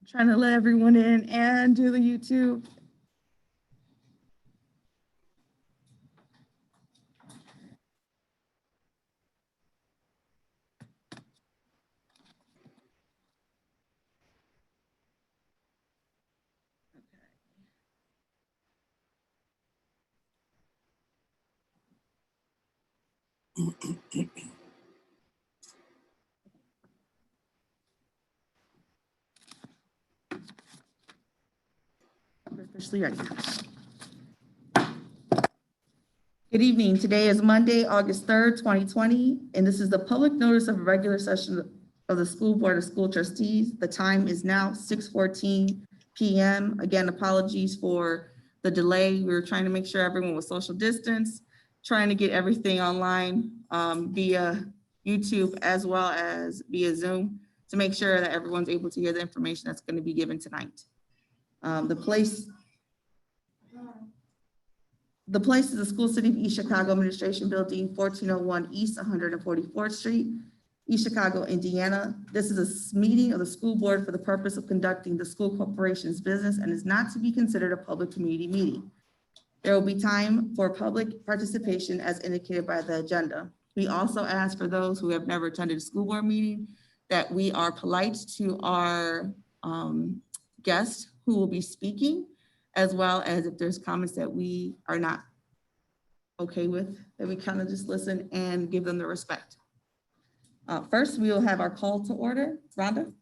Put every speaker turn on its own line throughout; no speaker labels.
Trying to let everyone in and do the YouTube. We're officially ready. Good evening. Today is Monday, August 3rd, 2020, and this is the public notice of a regular session of the School Board of School Trustees. The time is now 6:14 p.m. Again, apologies for the delay. We were trying to make sure everyone was social distance, trying to get everything online via YouTube as well as via Zoom to make sure that everyone's able to hear the information that's going to be given tonight. The place is the School City of East Chicago Administration Building, 1401 East 144th Street, East Chicago, Indiana. This is a meeting of the school board for the purpose of conducting the school corporation's business and is not to be considered a public community meeting. There will be time for public participation as indicated by the agenda. We also ask for those who have never attended a school board meeting that we are polite to our guests who will be speaking, as well as if there's comments that we are not okay with, that we kind of just listen and give them the respect. First, we will have our call to order. Rhonda?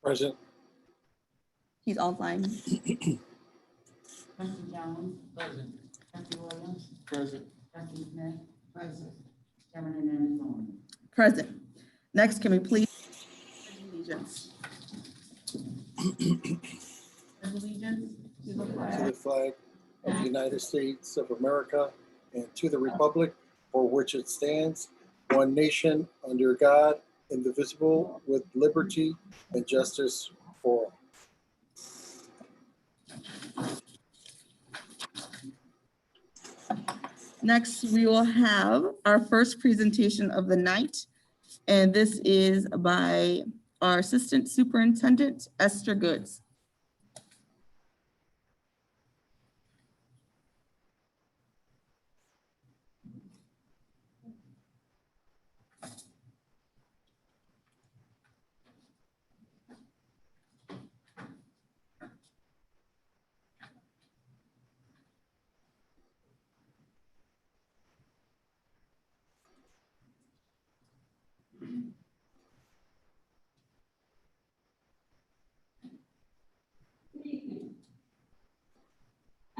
Present.
He's online.
Trustee Jones. Present. Trustee Williams.
Present.
Trustee Smith. Present. Chairman Hernandez on.
Present. Next, can we please allegiance? Allegiance to the
To
flag
the flag of the United States of America and to the republic for which it stands, one nation under God, indivisible, with liberty and justice for all.
Next, we will have our first presentation of the night, and this is by our Assistant Superintendent, Esther Goods.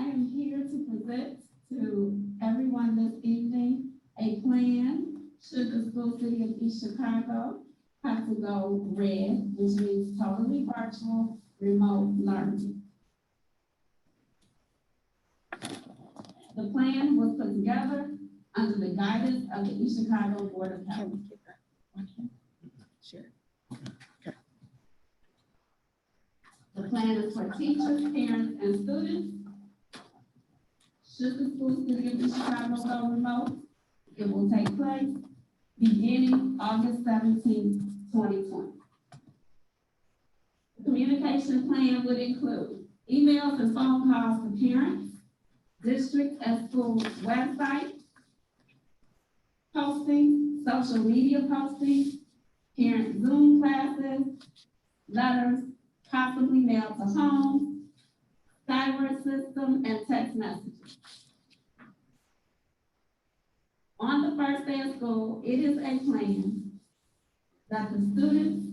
I am here to present to everyone this evening a plan should the school city of East Chicago have to go red, which means totally virtual, remote learning. The plan was put together under the guidance of the East Chicago Board of Health.
Sure.
The plan is for teachers, parents, and students. Should the school city of East Chicago go remote, it will take place beginning August 17th, 2020. The communication plan would include emails and phone calls to parents, district and school website, posting, social media posting, parent Zoom classes, letters possibly mailed to home, cyber system, and text messages. On the first day of school, it is a plan that the students,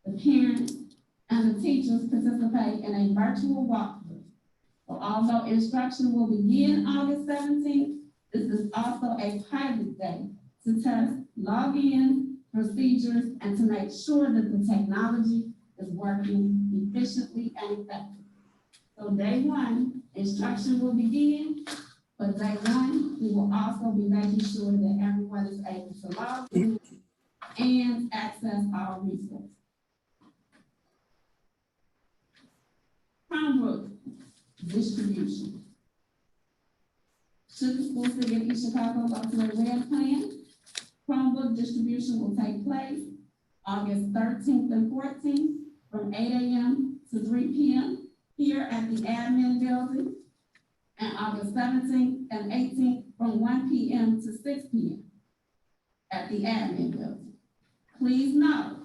the parents, and the teachers participate in a virtual walkthrough. So although instruction will begin August 17th, this is also a pilot day to test login procedures and to make sure that the technology is working efficiently and effectively. So day one, instruction will begin, but day one, we will also be making sure that everyone is able to log in and access our resources. Chromebook distribution. Should the school city of East Chicago go to a red plan, Chromebook distribution will take place August 13th and 14th from 8 a.m. to 3 p.m. here at the admin building, and August 17th and 18th from 1 p.m. to 6 p.m. at the admin building. Please note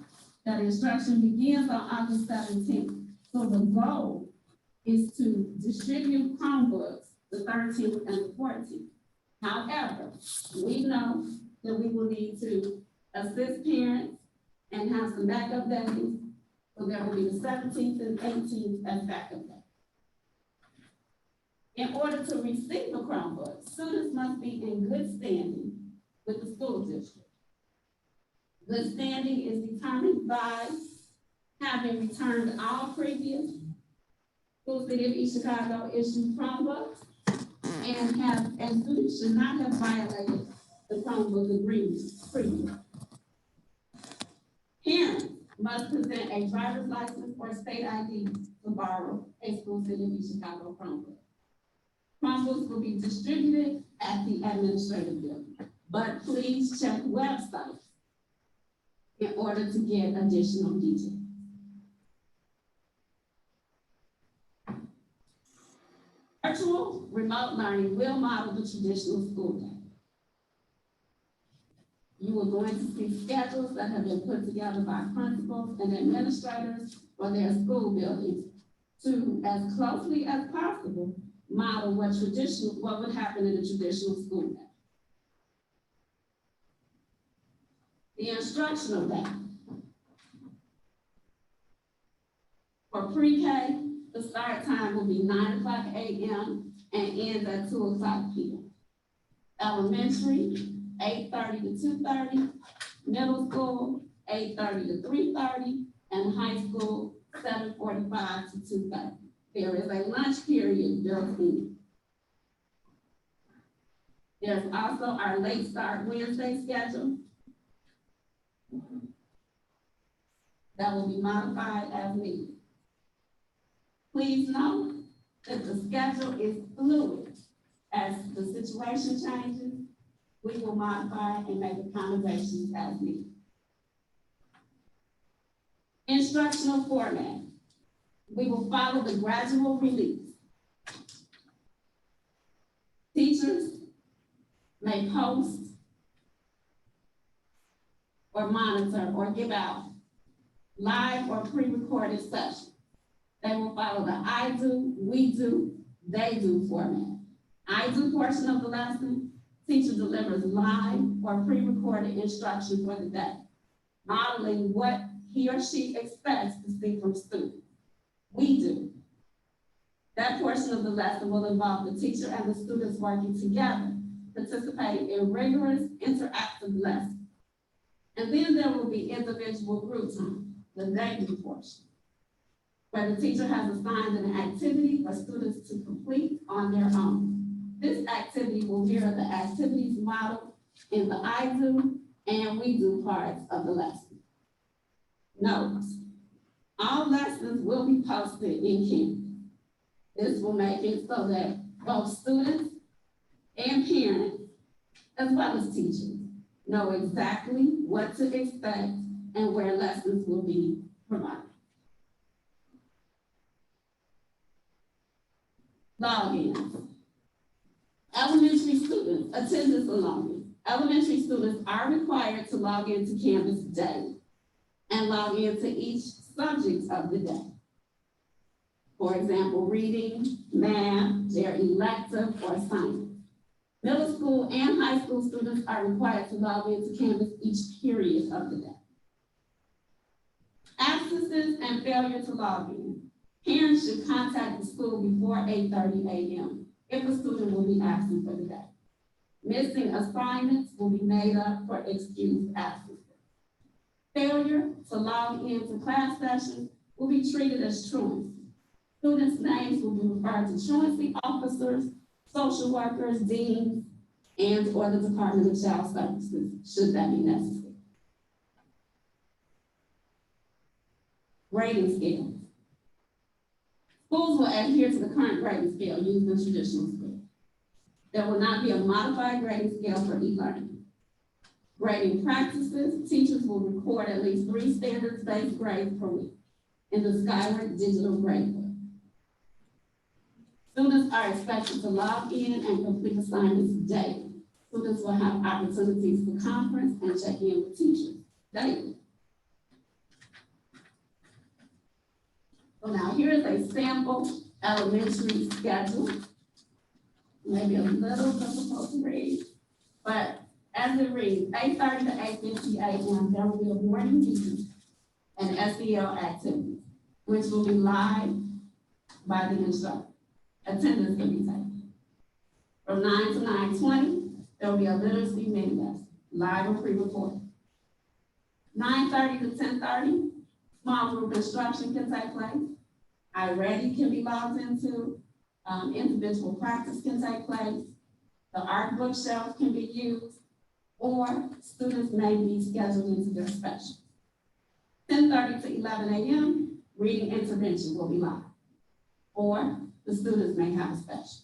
that instruction begins on August 17th, so the goal is to distribute Chromebooks the 13th and the 14th. However, we know that we will need to assist parents and have some backup days, so there will be the 17th and 18th as backup days. In order to receive a Chromebook, students must be in good standing with the school district. Good standing is determined by having returned all previous School City of East Chicago issued Chromebooks and students should not have violated the Chromebook agreement previously. Parents must present a driver's license or state ID to borrow a School City of East Chicago Chromebook. Chromebooks will be distributed at the administrative building, but please check websites in order to get additional details. Virtual remote learning will model the traditional school day. You are going to see schedules that have been put together by principals and administrators for their school buildings to, as closely as possible, model what would happen in a traditional school day. The instructional day. For pre-K, the start time will be 9 o'clock a.m. and ends at 2 o'clock p.m. Elementary, 8:30 to 2:30, middle school, 8:30 to 3:30, and high school, 7:45 to 2:30. There is a lunch period built in. There's also our late start Wednesday schedule that will be modified as needed. Please note that the schedule is fluid. As the situation changes, we will modify and make accommodations as needed. Instructional format. We will follow the gradual release. Teachers may post or monitor or give out live or pre-recorded sessions. They will follow the I do, we do, they do format. I do portion of the lesson, teacher delivers live or pre-recorded instruction for the day, modeling what he or she expects to see from students. We do. That portion of the lesson will involve the teacher and the students working together, participating in rigorous interactive lessons. And then there will be individual group time, the they do portion, where the teacher has assigned an activity for students to complete on their own. This activity will mirror the activities modeled in the I do and we do parts of the lesson. Note, all lessons will be posted in Canvas. This will make it so that both students and parents, as well as teachers, know exactly what to expect and where lessons will be provided. Logins. Elementary students, attendance and login. Elementary students are required to log into Canvas daily and log into each subject of the day. For example, reading, math, their elective, or science. Middle school and high school students are required to log into Canvas each period of the day. Absences and failure to log in. Parents should contact the school before 8:30 a.m. if a student will be absent for the day. Missing assignments will be made up for excused absences. Failure to log into class sessions will be treated as truancy. Students' names will be referred to truancy officers, social workers, deans, and or the Department of Child Services, should that be necessary. Grading scale. Schools will adhere to the current grading scale used in traditional schools. There will not be a modified grading scale for e-learning. Grading practices, teachers will record at least 3 standards-based grades per week in the Skyward digital gradebook. Students are expected to log in and complete assignments daily. Students will have opportunities for conference and check in with teachers daily. So now here is a sample elementary schedule. Maybe a little difficult to read, but as it reads, 8:30 to 8:50 a.m., there will be a morning meeting and SEL activities, which will be live by the instructor. Attendance can be taken. From 9 to 9:20, there will be a literacy mini lesson, live or pre-recorded. 9:30 to 10:30, small group instruction can take place. iReady can be logged into. Individual practice can take place. The art bookshelf can be used, or students may be scheduled into their special. 10:30 to 11 a.m., reading intervention will be live, or the students may have a special.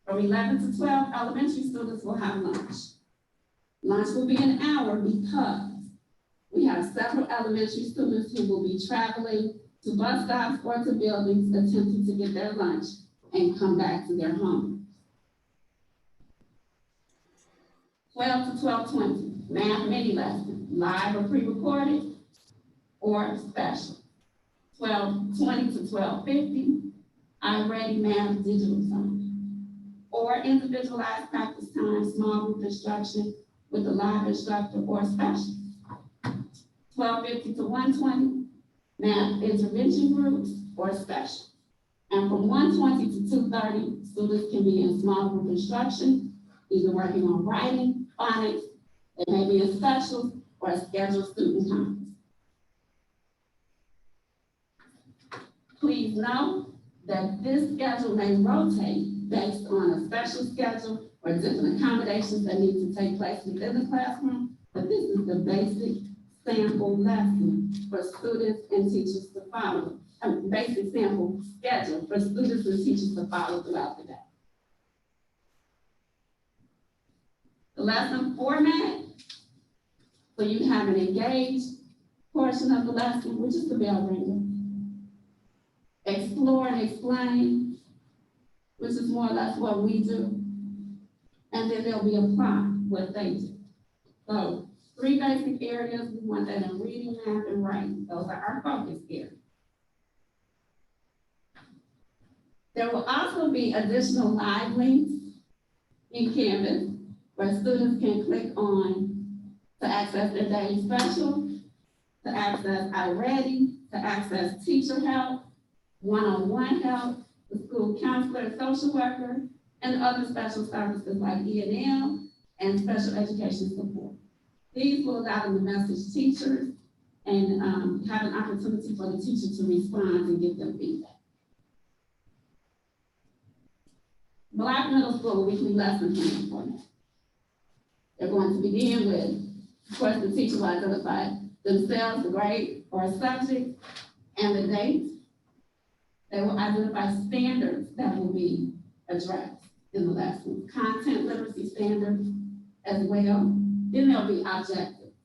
From 11 to 12, elementary students will have lunch. Lunch will be an hour because we have several elementary students who will be traveling to bus stops or to buildings attempting to get their lunch and come back to their home. 12 to 12:20, math mini lesson, live or pre-recorded or special. 12:20 to 12:50, iReady math digital time, or individualized practice time, small group instruction with a live instructor or special. 12:50 to 1:20, math intervention groups or special. And from 1:20 to 2:30, students can be in small group instruction, either working on writing, phonics, they may be in specials or scheduled student times. Please know that this schedule may rotate based on a special schedule or different accommodations that need to take place within the classroom, but this is the basic sample lesson for students and teachers to follow. A basic sample schedule for students and teachers to follow throughout the day. The lesson format, so you have an engaged portion of the lesson, which is the bell ringer. Explore and explain, which is more or less what we do. And then there'll be apply, what they do. So 3 basic areas, we want that in reading, math, and writing. Those are our focus areas. There will also be additional live links in Canvas where students can click on to access their daily special, to access iReady, to access teacher help, one-on-one help, the school counselor, social worker, and other special services like E&M and special education support. These will allow them to message teachers and have an opportunity for the teacher to respond and give them feedback. Black middle school weekly lesson plan format. They're going to begin with, of course, the teacher will identify themselves, the grade or subject, and the date. They will identify standards that will be addressed in the lesson, content literacy standards as well. Then there'll be objectives,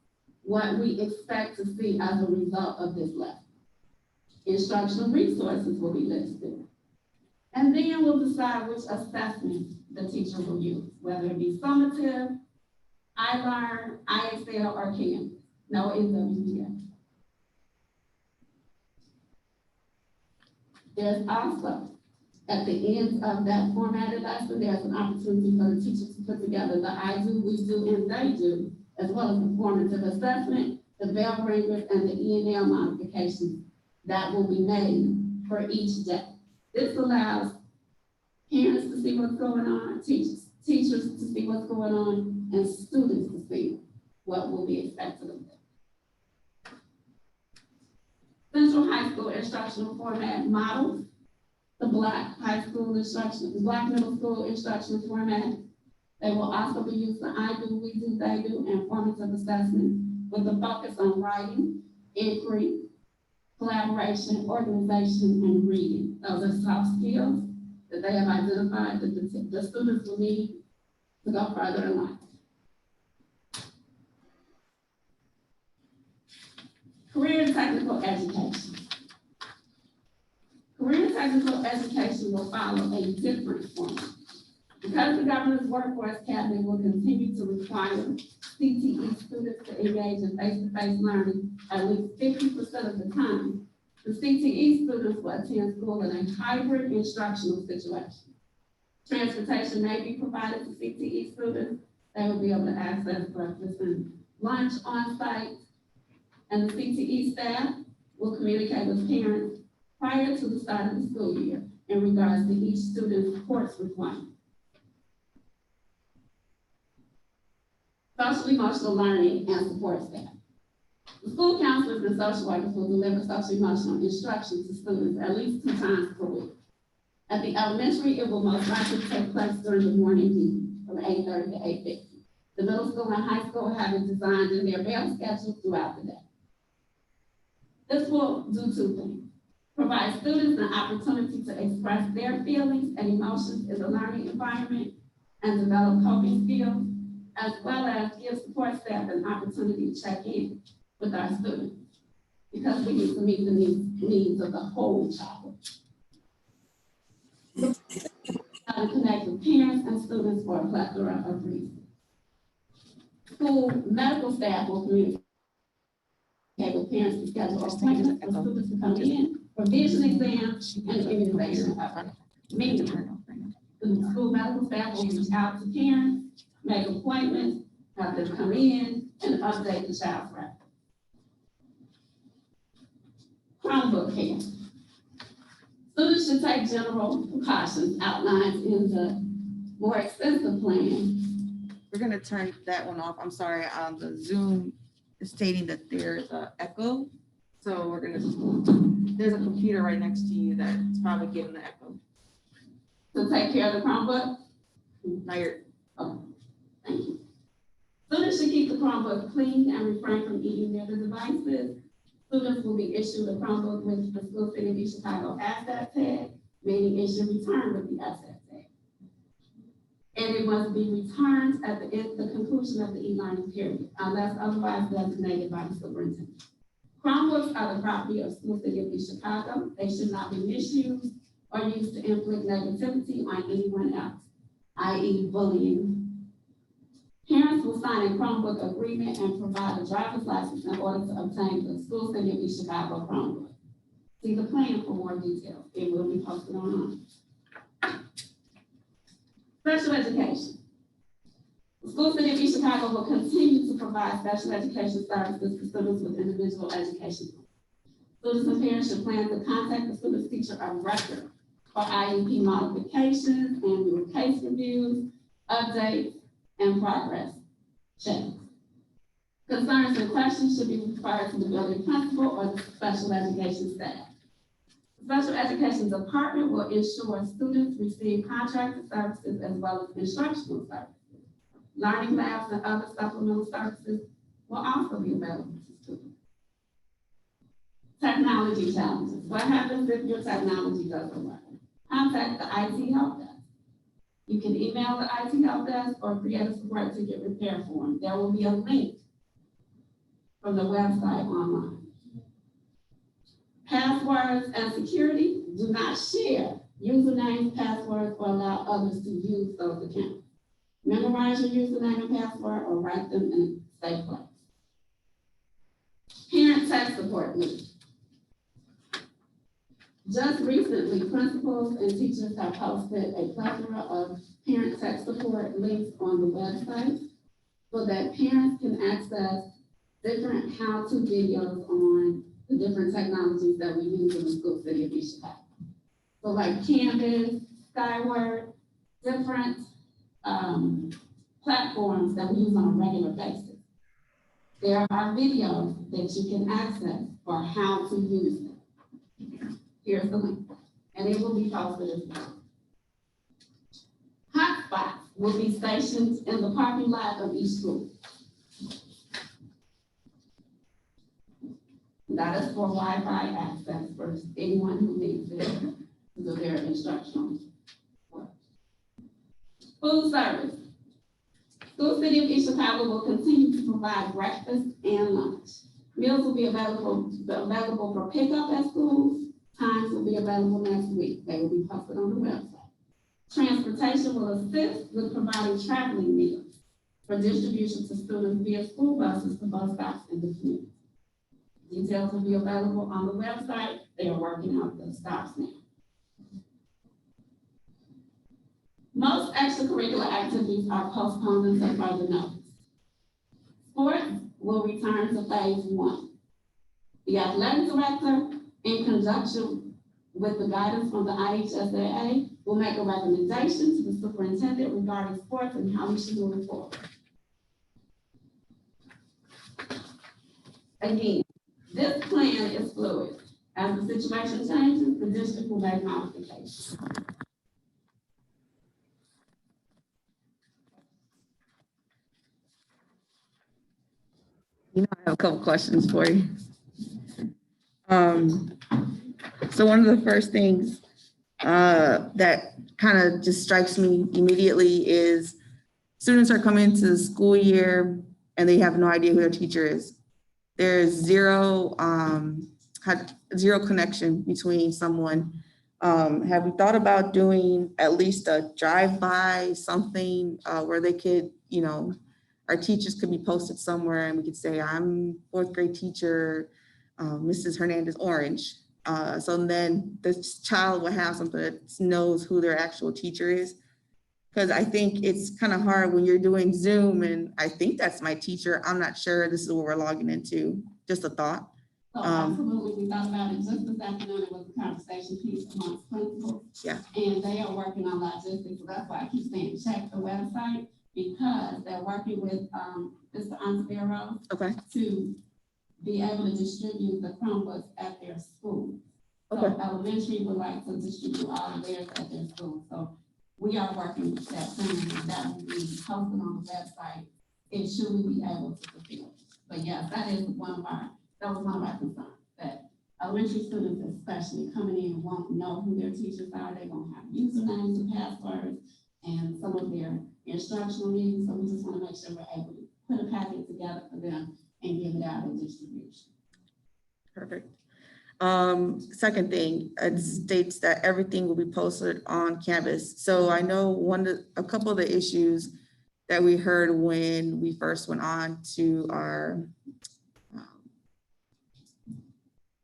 what we expect to see as a result of this lesson. Instructional resources will be listed. And then we'll decide which assessment the teacher will use, whether it be summative, iLearn, IXL, or Canvas. No NWPS. There's also, at the end of that formatted lesson, there's an opportunity for the teacher to put together the I do, we do, and they do, as well as the formative assessment, the bell ringers, and the E&L modifications that will be made for each day. This allows parents to see what's going on, teachers to see what's going on, and students to see what will be expected of them. Central High School instructional format models, the Black high school instruction, the Black middle school instructional format. They will also be used for I do, we do, they do, and formative assessment with a focus on writing, inquiry, collaboration, organization, and reading. Those are soft skills that they have identified that the students will need to go further in life. Career and technical education. Career and technical education will follow a different format. Because the governor's workforce cabinet will continue to require CTE students to engage in face-to-face learning at least 50% of the time, the CTE students will attend school in a hybrid instructional situation. Transportation may be provided to CTE students. They will be able to access breakfast and lunch on site. And the CTE staff will communicate with parents prior to the start of the school year in regards to each student's course requirement. Social emotional learning and support staff. The school counselors and social workers will deliver social emotional instruction to students at least 2 times per week. At the elementary, it will most likely take place during the morning meeting from 8:30 to 8:50. The middle school and high school have it designed in their bell schedule throughout the day. This will do 2 things. Provide students an opportunity to express their feelings and emotions in the learning environment and develop coping skills, as well as give support staff an opportunity to check in with our students, because we need to meet the needs of the whole child. How to connect with parents and students for a plethora of reasons. School medical staff will communicate with parents to schedule appointments for students to come in for vision exams and immunization. Meaning, the school medical staff will reach out to parents, make appointments, have them come in, and update the child's record. Chromebook care. Students should take general precautions outlined in the more extensive plan.
We're gonna turn that one off. I'm sorry, the Zoom is stating that there's an echo. So we're gonna, there's a computer right next to you that's probably getting the echo.
To take care of the Chromebook.
Now you're,
Oh, thank you. Students should keep the Chromebook clean and refrain from eating near the devices. Students will be issued a Chromebook with the School City of East Chicago asset tag, meaning it should return with the asset tag. And it must be returned at the conclusion of the e-learning period, unless otherwise designated by the superintendent. Chromebooks are the property of School City of East Chicago. They should not be misused or used to inflict negativity on anyone else, i.e. bullying. Parents will sign a Chromebook agreement and provide a driver's license in order to obtain the School City of East Chicago Chromebook. See the plan for more details. It will be posted online. Special education. The School City of East Chicago will continue to provide special education services to students with individual education needs. Students and parents should plan to contact the student's teacher of record for IEP modifications, annual case reviews, updates, and progress checks. Concerns and questions should be referred to the building principal or the special education staff. The special education department will ensure students receive contracted services as well as instructional services. Learning labs and other supplemental services will also be available to students. Technology challenges. What happens if your technology doesn't work? Contact the IT help desk. You can email the IT help desk or create a support ticket repair form. There will be a link from the website online. Passwords and security. Do not share usernames, passwords, or allow others to use those accounts. Memorize your username and password or write them in a safe place. Parent tech support link. Just recently, principals and teachers have posted a plethora of parent tech support links on the website so that parents can access different how-to videos on the different technologies that we use in the School City of East Chicago. So like Canvas, Skyward, different platforms that we use on a regular basis. There are videos that you can access for how to use them. Here's the link, and it will be posted as well. Hotspots will be stationed in the parking lot of each school. That is for Wi-Fi access for anyone who needs it to do their instructional work. Food service. School City of East Chicago will continue to provide breakfast and lunch. Meals will be available for pickup at schools. Times will be available next week. They will be posted on the website. Transportation will assist with providing traveling meals for distribution to students via school buses to bus stops in the community. Details will be available on the website. They are working out the stops now. Most extracurricular activities are postponed until further notice. Sports will return to phase 1. The athletic director, in conjunction with the guidance from the IHSAA, will make a recommendation to the superintendent regarding sports and how we should move forward. Again, this plan is fluid. As the situation changes, the district will make modifications.
You know, I have a couple questions for you. So one of the first things that kind of just strikes me immediately is students are coming to the school year and they have no idea who their teacher is. There's zero connection between someone. Have we thought about doing at least a drive-by, something where they could, you know, our teachers could be posted somewhere and we could say, I'm 4th grade teacher, Mrs. Hernandez Orange. So then this child will have something that knows who their actual teacher is. Because I think it's kind of hard when you're doing Zoom and I think that's my teacher. I'm not sure this is what we're logging into. Just a thought.
So absolutely, we thought about it just this afternoon. It was a conversation piece amongst principals.
Yeah.
And they are working on logistics. So that's why I keep saying check the website, because they're working with Mr. Ansvero
Okay.
to be able to distribute the Chromebooks at their school. So
Okay.
elementary would like to distribute all of theirs at their school. So we are working with that plan that will be posted on the website. And should we be able to fulfill it? But yes, that was one of our concerns, that elementary students especially coming in won't know who their teachers are. They won't have usernames and passwords and some of their instructional needs. So we just want to make sure we're able to put a packet together for them and give it out in distribution.
Perfect. Second thing, it states that everything will be posted on Canvas. So I know a couple of the issues that we heard when we first went on to our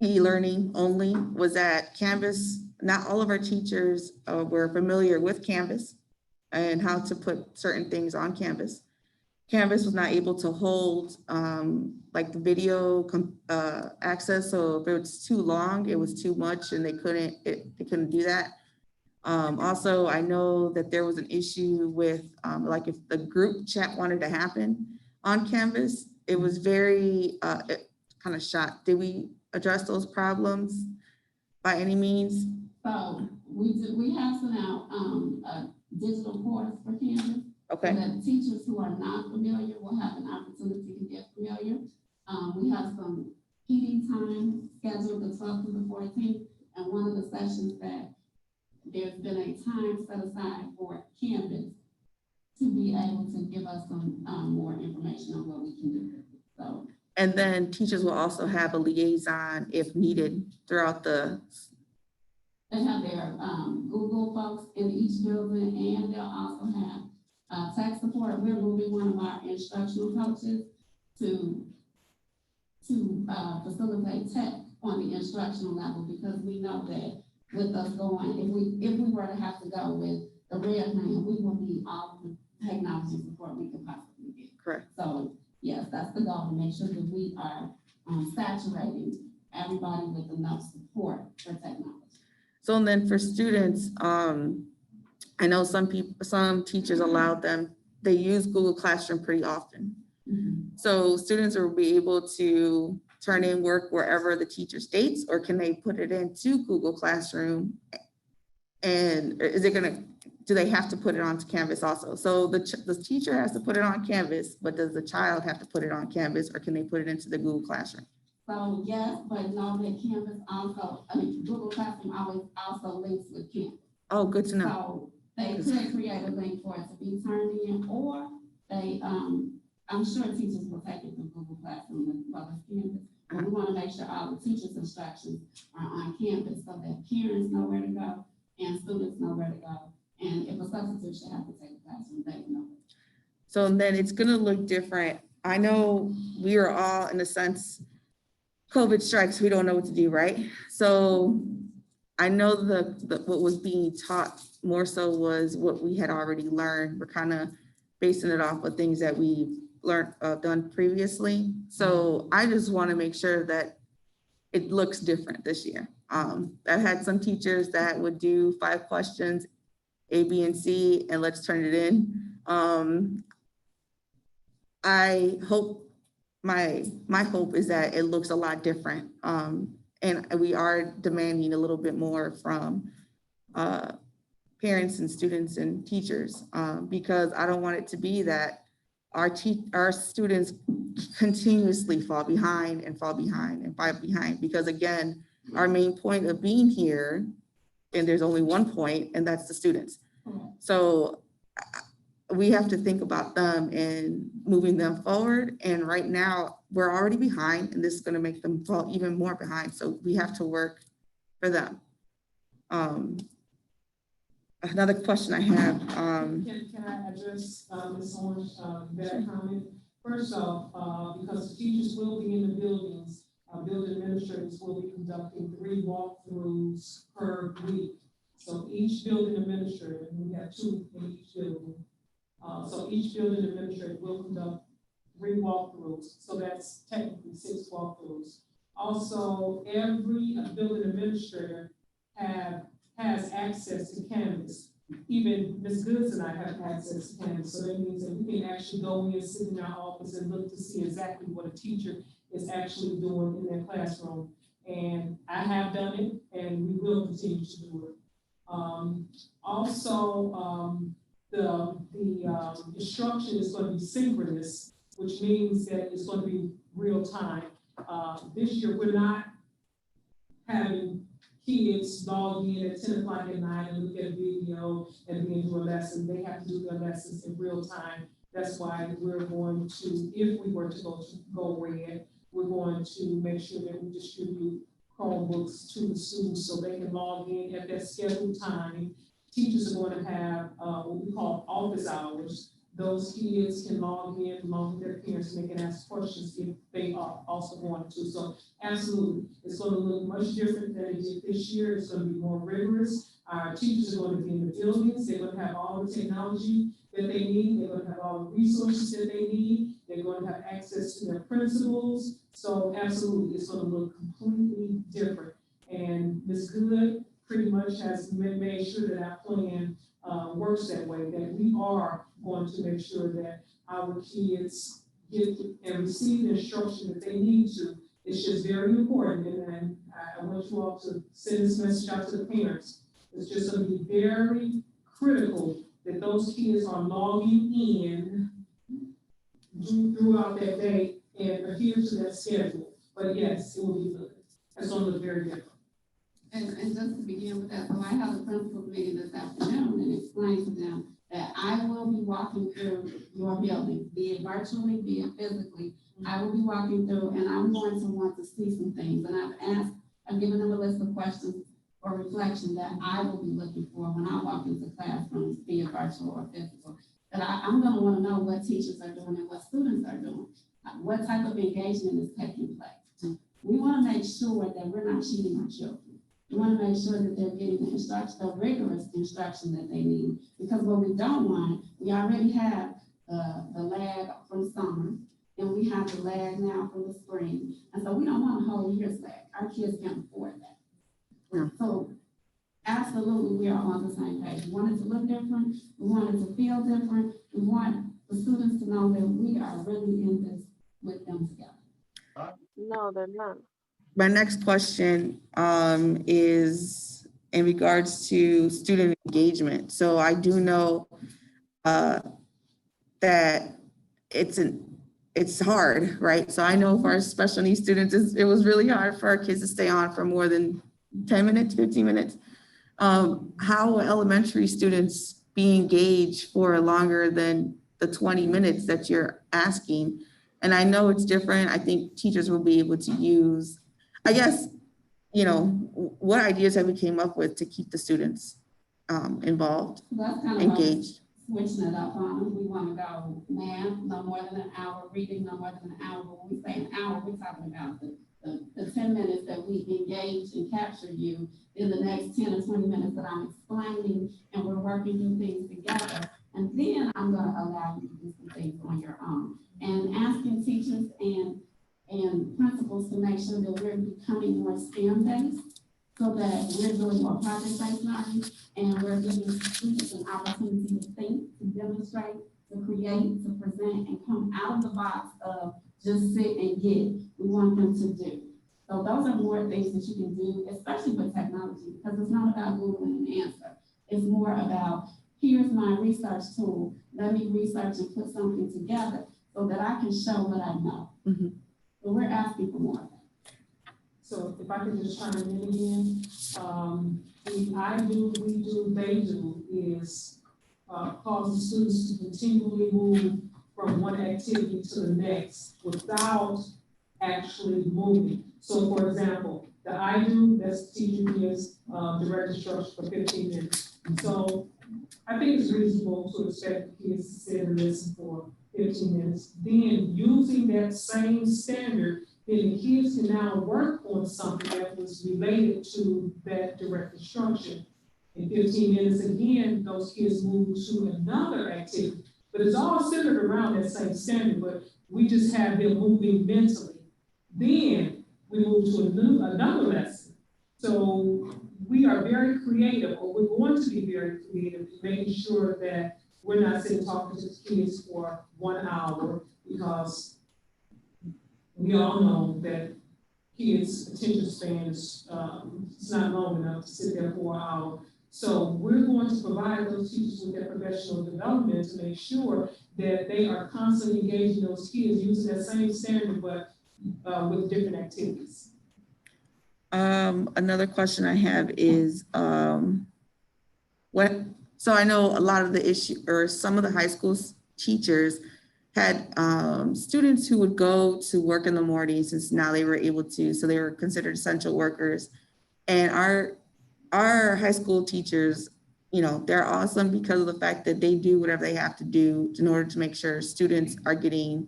e-learning only was that Canvas, not all of our teachers were familiar with Canvas and how to put certain things on Canvas. Canvas was not able to hold like the video access. So if it was too long, it was too much and they couldn't do that. Also, I know that there was an issue with like if the group chat wanted to happen on Canvas, it was very kind of shot. Did we address those problems by any means?
So we have sent out a digital course for Canvas.
Okay.
So that teachers who are not familiar will have an opportunity to get familiar. We have some PD time scheduled the 12th through the 14th. And one of the sessions that there's been a time set aside for Canvas to be able to give us some more information on what we can do. So.
And then teachers will also have a liaison if needed throughout the.
They have their Google folks in each building, and they'll also have tech support. We're moving one of our instructional coaches to facilitate tech on the instructional level, because we know that with us going, if we were to have to go with the red man, we will need all of the technology support we could possibly get.
Correct.
So yes, that's the goal, to make sure that we are saturating everybody with enough support for technology.
So and then for students, I know some teachers allowed them, they use Google Classroom pretty often.
Mm-hmm.
So students will be able to turn in work wherever the teacher states, or can they put it into Google Classroom? And do they have to put it onto Canvas also? So the teacher has to put it on Canvas, but does the child have to put it on Canvas, or can they put it into the Google Classroom?
So yes, but know that Canvas also, Google Classroom always also links with Canvas.
Oh, good to know.
So they could create a link for it to be turned in, or they, I'm sure teachers will take it to Google Classroom as well as Canvas, And we want to make sure all the teachers' instructions are on campus so that parents know where to go and students know where to go. And if a substitute should have to take a classroom, they know.
So then it's gonna look different. I know we are all, in a sense, COVID strikes, we don't know what to do, right? So I know what was being taught more so was what we had already learned. We're kind of basing it off of things that we've learned, done previously. So I just want to make sure that it looks different this year. I've had some teachers that would do 5 questions, A, B, and C, and let's turn it in. I hope, my hope is that it looks a lot different. And we are demanding a little bit more from parents and students and teachers, because I don't want it to be that our students continuously fall behind and fall behind and fall behind, because again, our main point of being here, and there's only one point, and that's the students. So we have to think about them and moving them forward. And right now we're already behind, and this is going to make them fall even more behind. So we have to work for them. Another question I have.
Can I address Ms. Orange, that comment? First off, because the teachers will be in the buildings, building administrators will be conducting 3 walkthroughs per week. So each building administrator, and we have 2 in each building. So each building administrator will conduct 3 walkthroughs. So that's technically 6 walkthroughs. Also, every building administrator has access to Canvas. Even Ms. Goods and I have access to Canvas. So that means that we can actually go in, sit in our office and look to see exactly what a teacher is actually doing in their classroom. And I have done it, and we will continue to do it. The instruction is going to be synchronous, which means that it's going to be real time. This year, we're not having kids log in at 10 o'clock at night and look at a video and then do a lesson. They have to do their lessons in real time. That's why we're going to, if we were to go red, we're going to make sure that we distribute Chromebooks to the students so they can log in at their scheduled time. Teachers are going to have what we call office hours. Those kids can log in along with their parents and they can ask questions if they are also going to. So absolutely, it's going to look much different than it did this year. It's going to be more rigorous. Our teachers are going to be in the buildings. They're going to have all the technology that they need. They're going to have all the resources that they need. They're going to have access to their principals. So absolutely, it's going to look completely different. And Ms. Good pretty much has made sure that our plan works that way, that we are going to make sure that our kids get and receive the instruction that they need to. It's just very important, and I want you all to send this message out to the parents. It's just going to be very critical that those kids are logging in throughout that day and adhere to that schedule. But yes, it will be good. It's going to look very different.
And just to begin with that, so I held a principal meeting this afternoon and explained to them that I will be walking through your building, be it virtually, be it physically. I will be walking through, and I'm going to want to see some things. And I've given them a list of questions for reflection that I will be looking for when I walk into classrooms, be it virtual or physical. That I'm going to want to know what teachers are doing and what students are doing, what type of engagement is taking place. We want to make sure that we're not cheating our children. We want to make sure that they're getting the instruction, the rigorous instruction that they need. Because what we don't want, we already have the lag from summer, and we have the lag now from the spring. And so we don't want a whole year's lag. Our kids can't afford that. Yeah. So absolutely, we are on the same page. We want it to look different. We want it to feel different. We want the students to know that we are really in this with them together.
No, they're not.
My next question is in regards to student engagement. So I do know that it's hard, right? So I know for our special needs students, it was really hard for our kids to stay on for more than 10 minutes, 15 minutes. How will elementary students be engaged for longer than the 20 minutes that you're asking? And I know it's different. I think teachers will be able to use, I guess, what ideas have we came up with to keep the students involved,
That's kind of
engaged?
switching it up on them. We want to go math, no more than an hour, reading, no more than an hour. But when we say an hour, we're talking about the 10 minutes that we engage and capture you in the next 10 or 20 minutes that I'm explaining and we're working through things together. And then I'm going to allow you to do some things on your own. And asking teachers and principals to make sure that we're becoming more STEM-based so that we're doing more project-based learning and we're giving students an opportunity to think, to demonstrate, to create, to present, and come out of the box of just sit and get. We want them to do. So those are more things that you can do, especially with technology, because it's not about Googling an answer. It's more about, here's my research tool. Let me research and put something together so that I can show what I know.
Mm-hmm.
So we're asking for more of that.
So if I could just chime in again, the I do, we do, they do is cause the students to continually move from one activity to the next without actually moving. So for example, the I do, that's teacher gives direct instruction for 15 minutes. So I think it's reasonable to expect the kids to sit and listen for 15 minutes. Then using that same standard, then the kids can now work on something that was related to that direct instruction. In 15 minutes, again, those kids move to another activity. But it's all centered around that same standard, but we just have them moving mentally. Then we move to another lesson. So we are very creative, or we're going to be very creative, making sure that we're not sitting talking to the kids for 1 hour, because we all know that kids' attention span is it's not long enough to sit there for 1 hour. So we're going to provide those teachers with their professional development to make sure that they are constantly engaging those kids using that same standard, but with different activities.
Another question I have is, so I know a lot of the issue, or some of the high school teachers had students who would go to work in the morning, since now they were able to, so they were considered essential workers. And our high school teachers, they're awesome because of the fact that they do whatever they have to do in order to make sure students are getting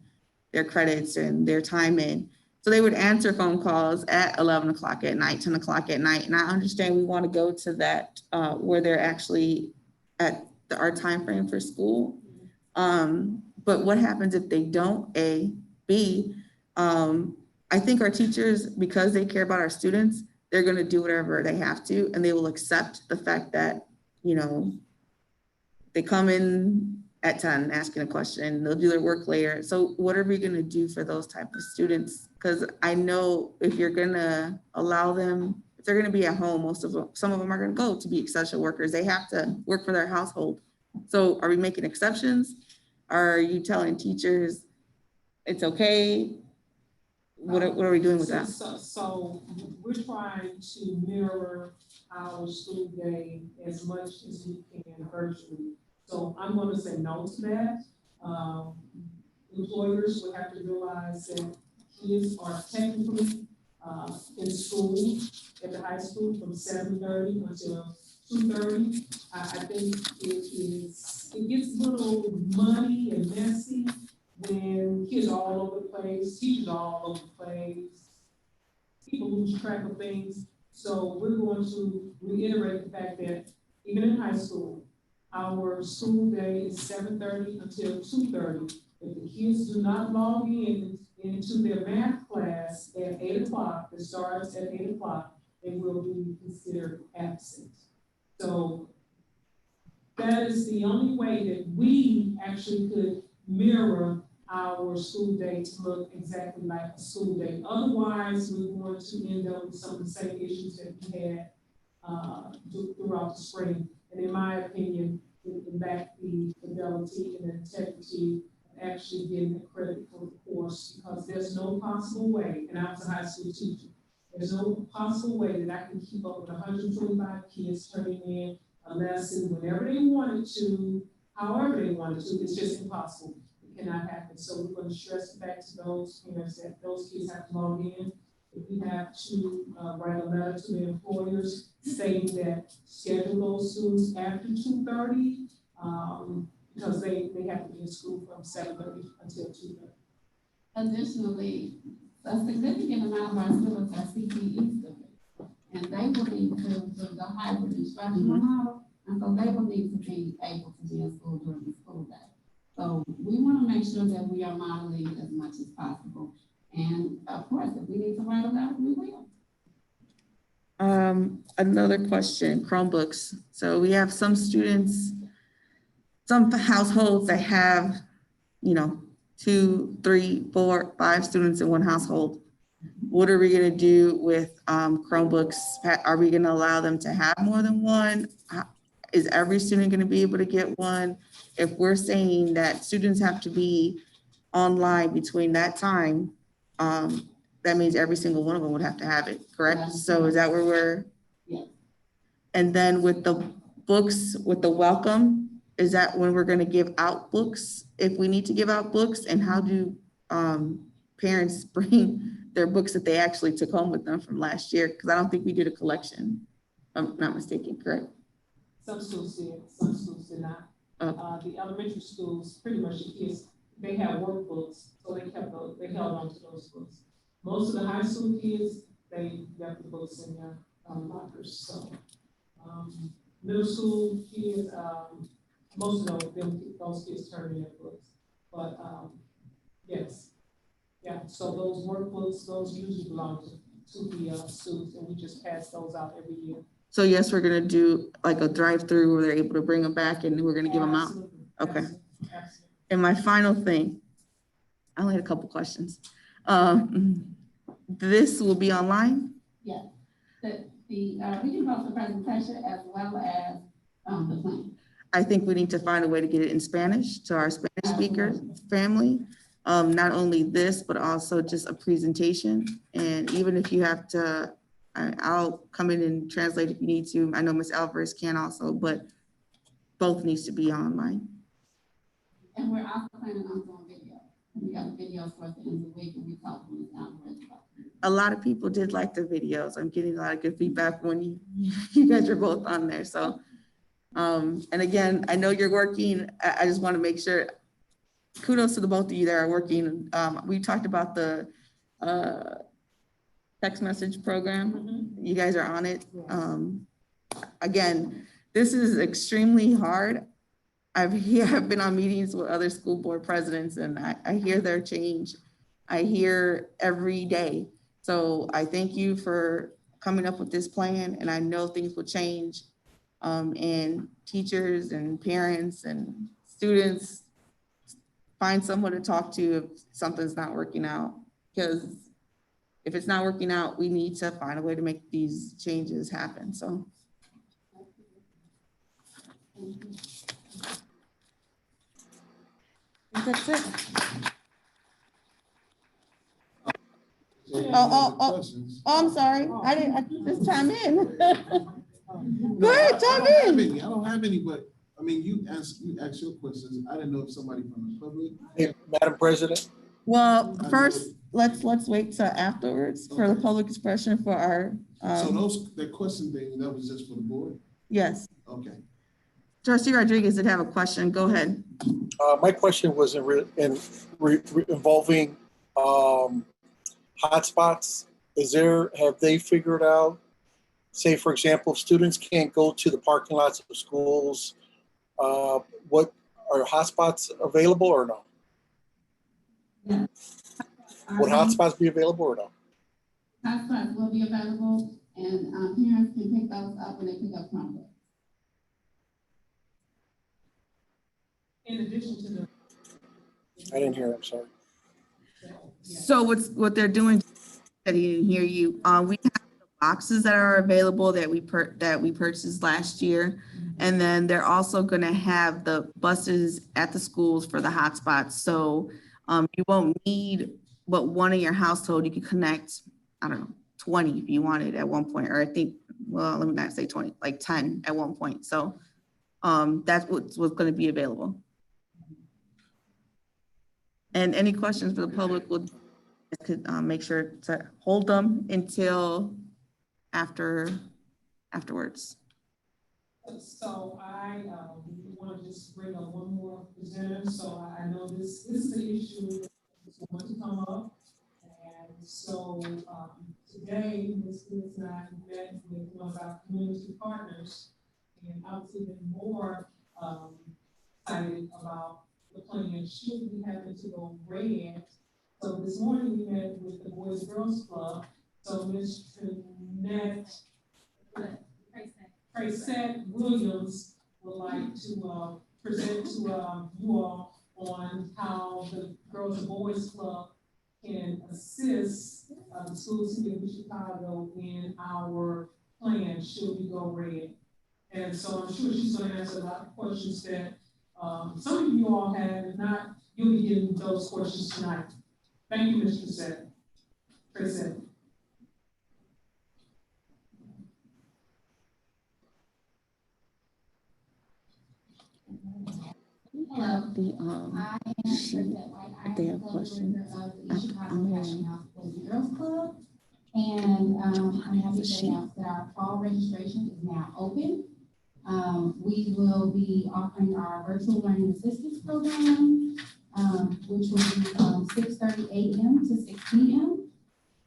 their credits and their time in. So they would answer phone calls at 11 o'clock at night, 10 o'clock at night. And I understand we want to go to that where they're actually at our time frame for school. But what happens if they don't? A, B, I think our teachers, because they care about our students, they're going to do whatever they have to, and they will accept the fact that, they come in at 10 asking a question, they'll do their work later. So what are we going to do for those type of students? Because I know if you're going to allow them, if they're going to be at home, some of them are going to go to be essential workers. They have to work for their household. So are we making exceptions? Are you telling teachers it's okay? What are we doing with that?
So we're trying to mirror our school day as much as we can virtually. So I'm going to say no to that. Employers will have to realize that kids are technically in school at the high school from 7:30 until 2:30. I think it gets a little muddy and messy when kids are all over the place, teachers are all over the place, people lose track of things. So we're going to reiterate the fact that even in high school, our school day is 7:30 until 2:30. If the kids do not log into their math class at 8 o'clock, that starts at 8 o'clock, they will be considered absent. So that is the only way that we actually could mirror our school day to look exactly like a school day. Otherwise, we're going to end up with some of the same issues that we had throughout the spring. And in my opinion, it lacked the fidelity and integrity of actually getting the credit for the course, because there's no possible way, and I was a high school teacher, there's no possible way that I can keep up with 125 kids turning in a lesson whenever they wanted to, however they wanted to. It's just impossible. cannot happen. So we're going to stress back to those parents that those kids have to log in. If we have to write a letter to the employers stating that schedule those students after 2:30, because they have to be in school from 7:30 until 2:30.
Additionally, a significant amount of our students are CTE students, and they will need to do the hybrid instructional model, and so they will need to be able to be in school during the school day. So we want to make sure that we are modeling as much as possible. And of course, if we need to write a letter, we will.
Another question, Chromebooks. So we have some students, some households that have, 2, 3, 4, 5 students in one household. What are we gonna do with Chromebooks? Are we gonna allow them to have more than one? Is every student gonna be able to get one? If we're saying that students have to be online between that time, that means every single one of them would have to have it, correct? So is that where we're?
Yeah.
And then with the books, with the welcome, is that when we're gonna give out books? If we need to give out books, and how do parents bring their books that they actually took home with them from last year? Because I don't think we did a collection, if I'm not mistaken, correct?
Some schools did, some schools did not. The elementary schools, pretty much the kids, they have workbooks, so they held on to those books. Most of the high school kids, they left the books in their lockers. So middle school kids, most of those kids turned in their books. But yes, yeah. So those workbooks, those usually belong to the students, and we just pass those out every year.
So yes, we're gonna do like a drive-through where they're able to bring them back and we're gonna give them out? Okay.
Absolutely.
And my final thing, I only had a couple questions. This will be online?
Yes. We can post the presentation as well as the plan.
I think we need to find a way to get it in Spanish to our Spanish speakers family. Not only this, but also just a presentation. And even if you have to, I'll come in and translate if you need to. I know Ms. Alvarez can also, but both needs to be online.
And we're also planning on doing video. We got videos for the end of the week, and we talked with Ms. Alvarez about it.
A lot of people did like the videos. I'm getting a lot of good feedback when you guys are both on there. So, and again, I know you're working. I just want to make sure, kudos to the both of you that are working. We talked about the text message program. You guys are on it. Again, this is extremely hard. I've been on meetings with other school board presidents, and I hear their change. I hear every day. So I thank you for coming up with this plan, and I know things will change. And teachers and parents and students find someone to talk to if something's not working out. Because if it's not working out, we need to find a way to make these changes happen. So. That's it. Oh, I'm sorry. I just chime in. Go ahead, chime in.
I don't have any, but I mean, you ask your questions. I didn't know if somebody from the public.
Hey, Madam President,
Well, first, let's wait till afterwards for the public expression for our.
So that question thing, that was just for the board?
Yes.
Okay.
Trustee Rodriguez did have a question. Go ahead.
my question was involving hotspots. Have they figured out, say, for example, if students can't go to the parking lots of schools, what are hotspots available or no?
Yeah.
Would hotspots be available or no?
Hotspots will be available, and parents can pick those up when they pick up Chromebooks.
In addition to the.
I didn't hear, I'm sorry.
So what they're doing, that he didn't hear you. We have the boxes that are available that we purchased last year. And then they're also gonna have the buses at the schools for the hotspots. So you won't need but one in your household. You can connect, I don't know, 20 if you wanted at one point, or I think, well, let me not say 20, like 10 at one point. So that's what's gonna be available. And any questions for the public will, could make sure to hold them until afterwards.
So I want to just bring up one more presenter. So I know this is an issue that's going to come up. And so today, Ms. Lewis and I met with one of our community partners, and I was even more excited about the plan should we happen to go red. So this morning we met with the Boys and Girls Club. So Ms. Trinette Tracy Williams would like to present to you all on how the Girls and Boys Club can assist the school city of Chicago in our plan should we go red. And so I'm sure she's going to answer a lot of questions that some of you all have. If not, you'll be getting those questions tonight. Thank you, Mr. Tracy.
Hello.
The,
I am President White. I am
they
the
have
club
questions.
director of the
I'm
Chicago
hearing.
Fashion House Boys and Girls Club. And I'm happy to
She-
announce that our fall registration is now open. We will be offering our virtual learning assistance program, which will be from 6:30 a.m. to 6 p.m.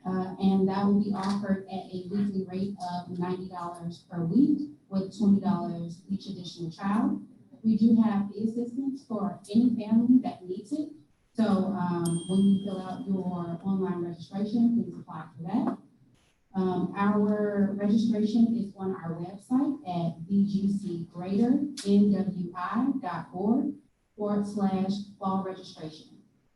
And that will be offered at a weekly rate of $90 per week with $20 each additional child. We do have the assistance for any family that needs it. So when you fill out your online registration, please apply for that. Our registration is on our website at bgcgreaternwi.org/fall registration.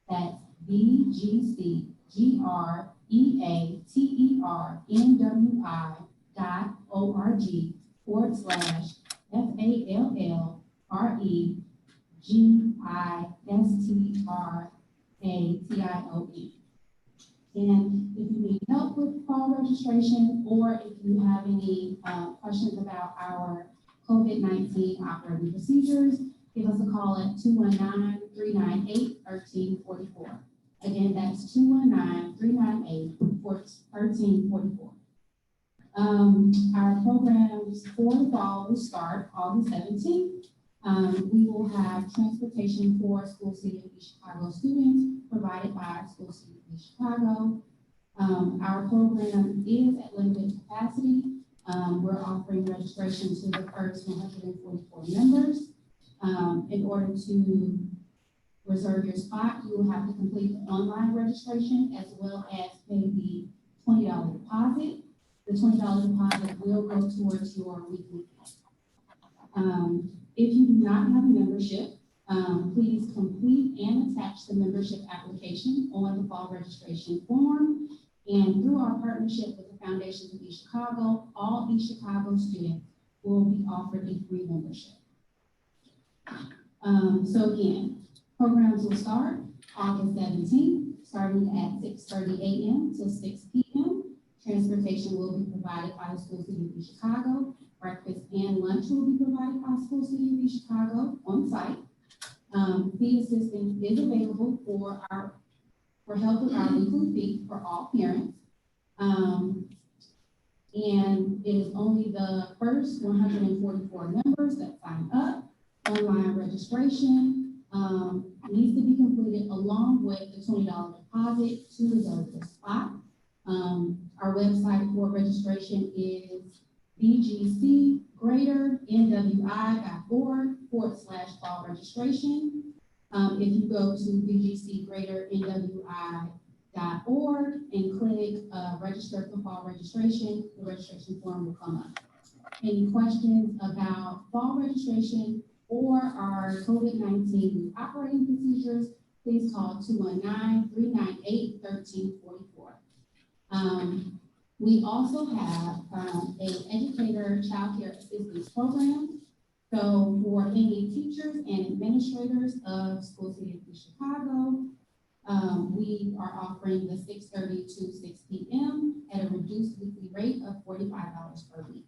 That's bgcgreaternwi.org/FALLREGISTRATION. And if you need help with fall registration, or if you have any questions about our COVID-19 operating procedures, give us a call at 219-398-1344. Again, that's 219-398-1344. Our programs for the fall will start August 17th. We will have transportation for School City of East Chicago students provided by School City of East Chicago. Our program is at limited capacity. We're offering registration to the first 144 members. In order to reserve your spot, you will have to complete the online registration as well as pay the $20 deposit. The $20 deposit will go towards your weekly pay. If you do not have a membership, please complete and attach the membership application on the fall registration form. And through our partnership with the Foundation of East Chicago, all East Chicago students will be offered a free membership. So again, programs will start August 17th, starting at 6:30 a.m. till 6 p.m. Transportation will be provided by the School City of East Chicago. Breakfast and lunch will be provided by School City of East Chicago on site. Fee assistance is available for help with our weekly fee for all parents. And it is only the first 144 members that sign up. Online registration needs to be completed along with the $20 deposit to reserve the spot. Our website for registration is bgcgreaternwi.org/fall registration. If you go to bgcgreaternwi.org and click register for fall registration, the registration form will come up. Any questions about fall registration or our COVID-19 operating procedures, please call 219-398-1344. We also have an educator childcare assistance program. So for any teachers and administrators of School City of East Chicago, we are offering the 6:30 to 6 p.m. at a reduced weekly rate of $45 per week.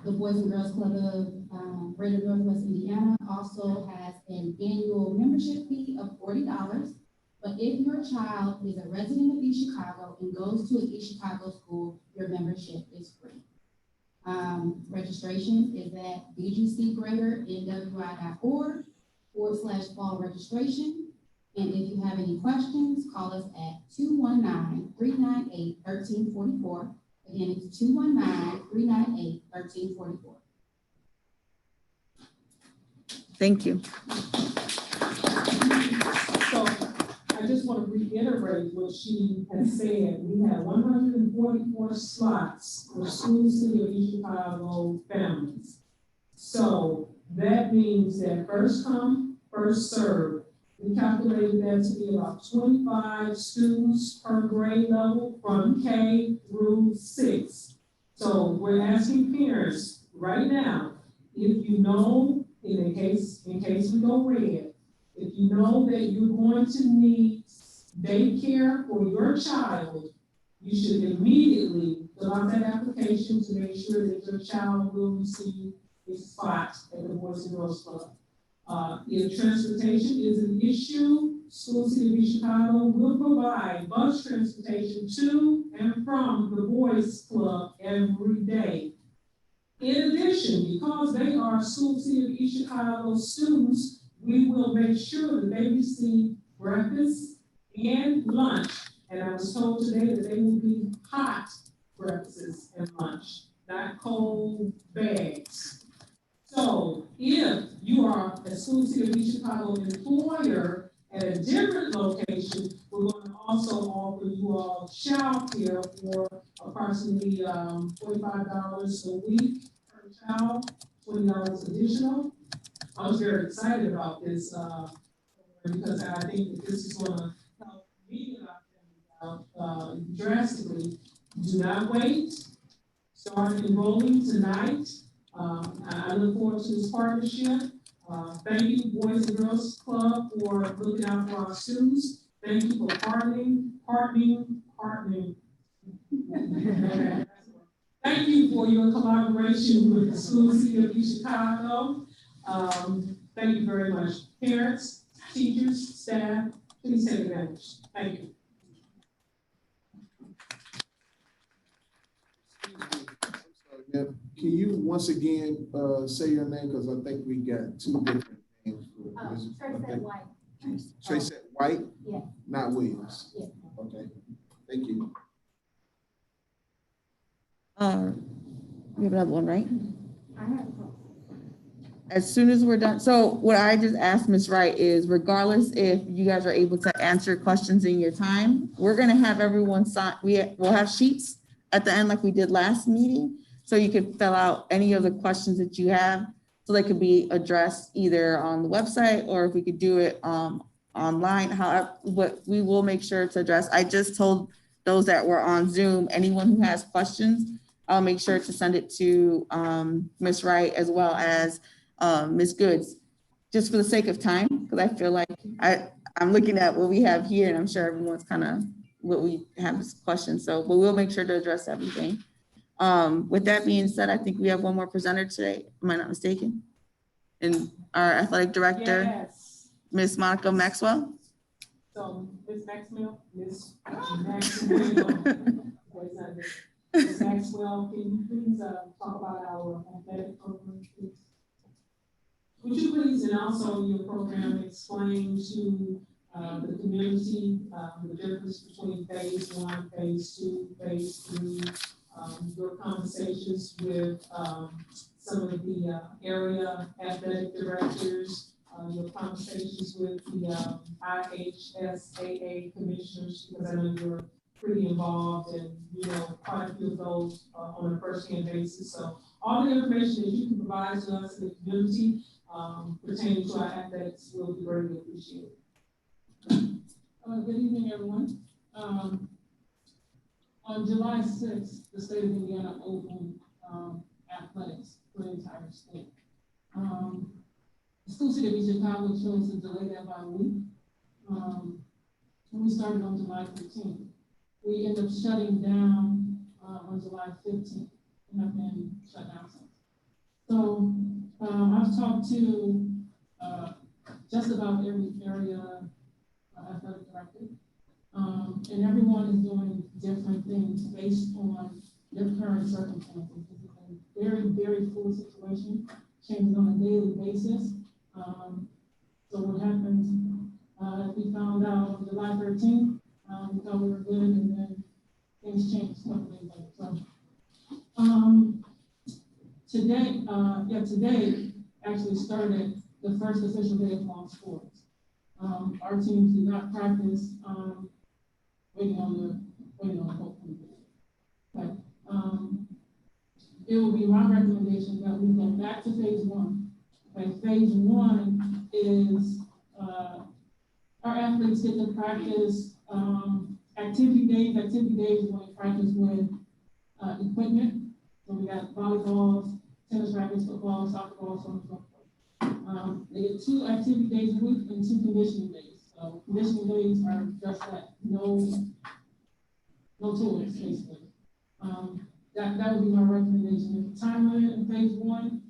The Boys and Girls Club of Greater Northwest Indiana also has an annual membership fee of $40. But if your child is a resident of East Chicago and goes to an East Chicago school, your membership is free. Registration is at bgcgreaternwi.org/fall registration. And if you have any questions, call us at 219-398-1344. Again, it's 219-398-1344.
Thank you.
So I just want to reiterate what she has said. We have 144 slots for school city of East Chicago families. So that means that first come, first served. We calculated that to be about 25 students per grade level from K through 6. So we're asking parents right now, if you know, in case we go red, if you know that you're going to need daycare for your child, you should immediately fill out that application to make sure that your child will receive a spot at the Boys and Girls Club. If transportation is an issue, School City of East Chicago will provide bus transportation to and from the Boys Club every day. In addition, because they are School City of East Chicago students, we will make sure that they receive breakfast and lunch. And I was told today that they will be hot breakfasts and lunch, not cold bags. So if you are a School City of East Chicago employer at a different location, we're going to also offer you all childcare for approximately $45 a week per child, $20 additional. I was very excited about this because I think that this is going to help me out drastically. Do not wait. Start enrolling tonight. I look forward to this partnership. Thank you, Boys and Girls Club, for looking out for our students. Thank you for partnering. Thank you for your collaboration with the School City of East Chicago. Thank you very much. Parents, teachers, staff, please take advantage. Thank you.
Can you once again say your name, because I think we got two different names for this.
Tracette White.
Tracette White?
Yeah.
Not Williams?
Yeah.
Okay, thank you.
We have another one, right?
I have a problem.
As soon as we're done, so what I just asked Ms. Wright is, regardless if you guys are able to answer questions in your time, we're gonna have everyone sign, we'll have sheets at the end like we did last meeting. So you can fill out any of the questions that you have, so they could be addressed either on the website, or if we could do it online, however, but we will make sure to address. I just told those that were on Zoom, anyone who has questions, I'll make sure to send it to Ms. Wright as well as Ms. Goods, just for the sake of time, because I feel like I'm looking at what we have here, and I'm sure everyone's kind of what we have as questions. So, but we'll make sure to address everything. With that being said, I think we have one more presenter today. Am I not mistaken? And our athletic director,
Yes.
Ms. Monica Maxwell.
So, Ms. Maxwell, Ms. Maxwell, can you please talk about our athletic program, please? Would you please, and also your program, explain to the community the difference between phase 1, phase 2, phase 3, your conversations with some of the area athletic directors, your conversations with the IHSAA commissioners, because I know you're pretty involved and you know quite a few of those on a first-hand basis. So all the information that you can provide to us in the community pertaining to our athletics will be greatly appreciated.
Good evening, everyone. On July 6th, the state of Indiana opened athletics for the entire state. The School City of East Chicago chose to delay that by a week. We started on July 15th. We ended up shutting down on July 15th and have been shut down since. So I've talked to, just about every area athletic director. And everyone is doing different things based on their current circumstances. It's a very, very fluid situation, changing on a daily basis. So what happened, we found out on July 13th, we thought we were good, and then things changed a couple days later. So, today actually started the first official day of fall sports. Our teams did not practice, waiting on the whole thing. Okay. It will be my recommendation that we go back to phase one. Okay, phase one is, our athletes get to practice, activity days when we practice with, equipment. So we got volleyballs, tennis rackets, football, soccer balls, so on and so forth. They get 2 activity days a week and 2 conditioning days. So conditioning days are just that, no tools, basically. That would be my recommendation. The time limit in phase one,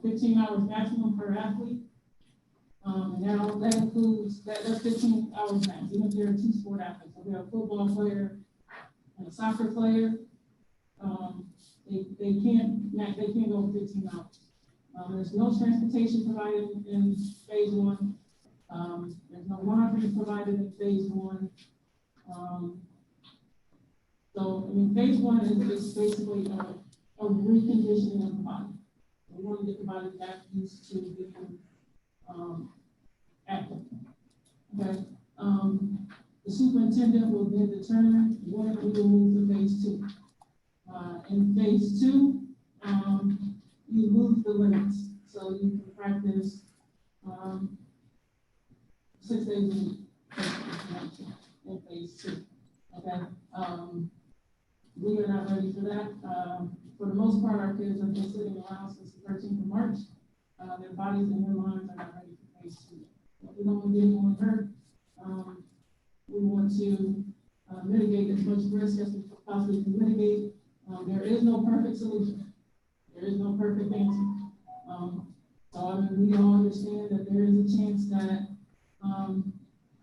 15 hours maximum per athlete. And that includes, that's 15 hours max, even if there are 2 sport athletes. So we have a football player and a soccer player. They can't go 15 hours. There's no transportation provided in phase one. There's no laundry provided in phase one. So, I mean, phase one is basically a reconditioning of the body. We want to get the body back used to being active. Okay. The superintendent will then determine when we will move to phase two. In phase two, you move the limits, so you can practice 6 days a week in phase two. Okay. We are not ready for that. For the most part, our kids have been sitting around since the 13th of March. Their bodies and their minds are not ready for phase two. But we don't want to get anyone hurt. We want to mitigate as much risk as we possibly can mitigate. There is no perfect solution. There is no perfect answer. So I mean, we all understand that there is a chance that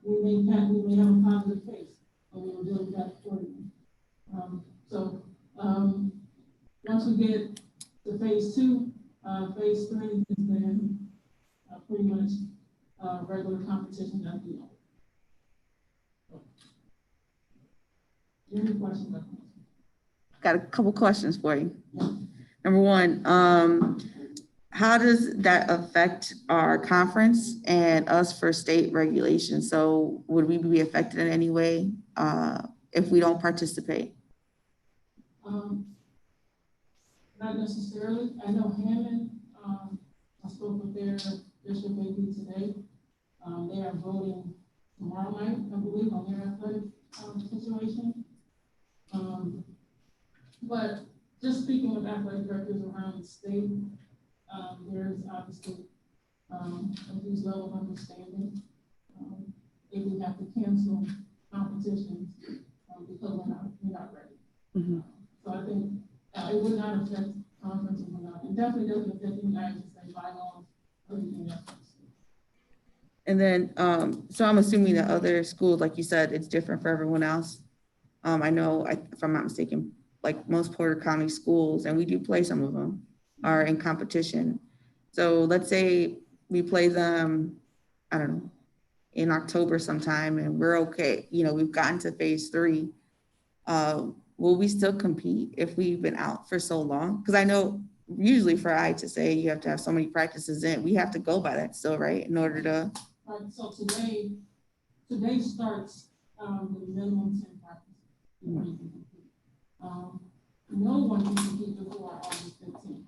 we may have a positive case, and we will deal with that accordingly. Once we get to phase two, phase three is then pretty much regular competition that we know. Any questions?
Got a couple questions for you.
Yeah.
Number one, how does that affect our conference and us for state regulation? So would we be affected in any way if we don't participate?
Not necessarily. I know Hammond, I spoke with their district maybe today. They are voting tomorrow night, I believe, on their athletic situation. But just speaking with athletic directors around the state, there is obviously a huge level of understanding if we have to cancel competitions because we're not ready.
Mm-hmm.
So I think it would not affect conference and whatnot. It definitely doesn't affect the United States bylaws or anything else.
And then, so I'm assuming that other schools, like you said, it's different for everyone else. I know, if I'm not mistaken, like most Porter County schools, and we do play some of them, are in competition. So let's say we play them, I don't know, in October sometime, and we're okay. You know, we've gotten to phase three. Will we still compete if we've been out for so long? Because I know usually for I to say you have to have so many practices in, we have to go by that still, right? In order to.
Right. So today starts with minimum 10 practices. Mm-hmm. No one can compete before August 15th.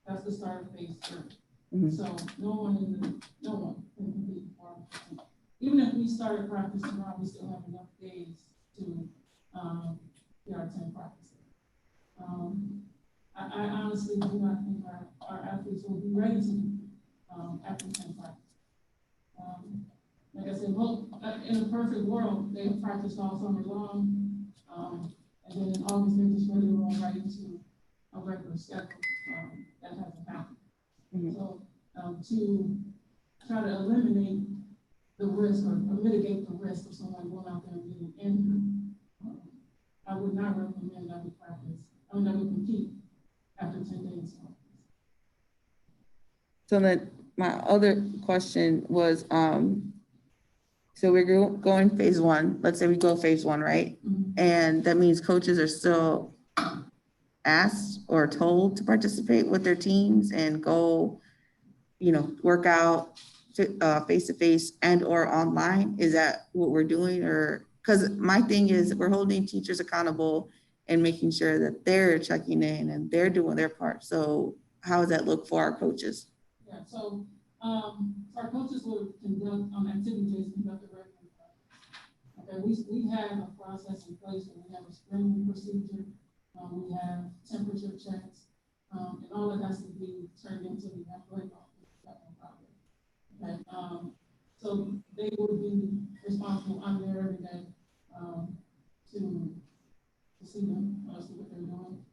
That's the start of phase three. Mm-hmm. So no one can compete before August 15th. Even if we started practice tomorrow, we still have enough days to get our 10 practices. I honestly do not think our athletes will be ready to after 10 practices. Like I said, well, in a perfect world, they have practiced all summer long, and then in August they're just ready to roll right into a regular schedule. That hasn't happened.
Mhm.
So, to try to eliminate the risk or mitigate the risk of someone going out there and getting injured, I would not recommend that we practice, that we compete after 10 days.
So then my other question was, so we're going phase one, let's say we go phase one, right?
Mhm.
And that means coaches are still asked or told to participate with their teams and go, work out face-to-face and or online? Is that what we're doing? Or, because my thing is we're holding teachers accountable and making sure that they're checking in and they're doing their part. So how does that look for our coaches?
Yeah, so, our coaches will conduct, activity days, conduct a regular practice. Okay, we have a process in place where we have a screening procedure, we have temperature checks, and all of that has to be turned into the athletic office. Okay, so they would be responsible, I'm there every day, to see them, see what they're doing.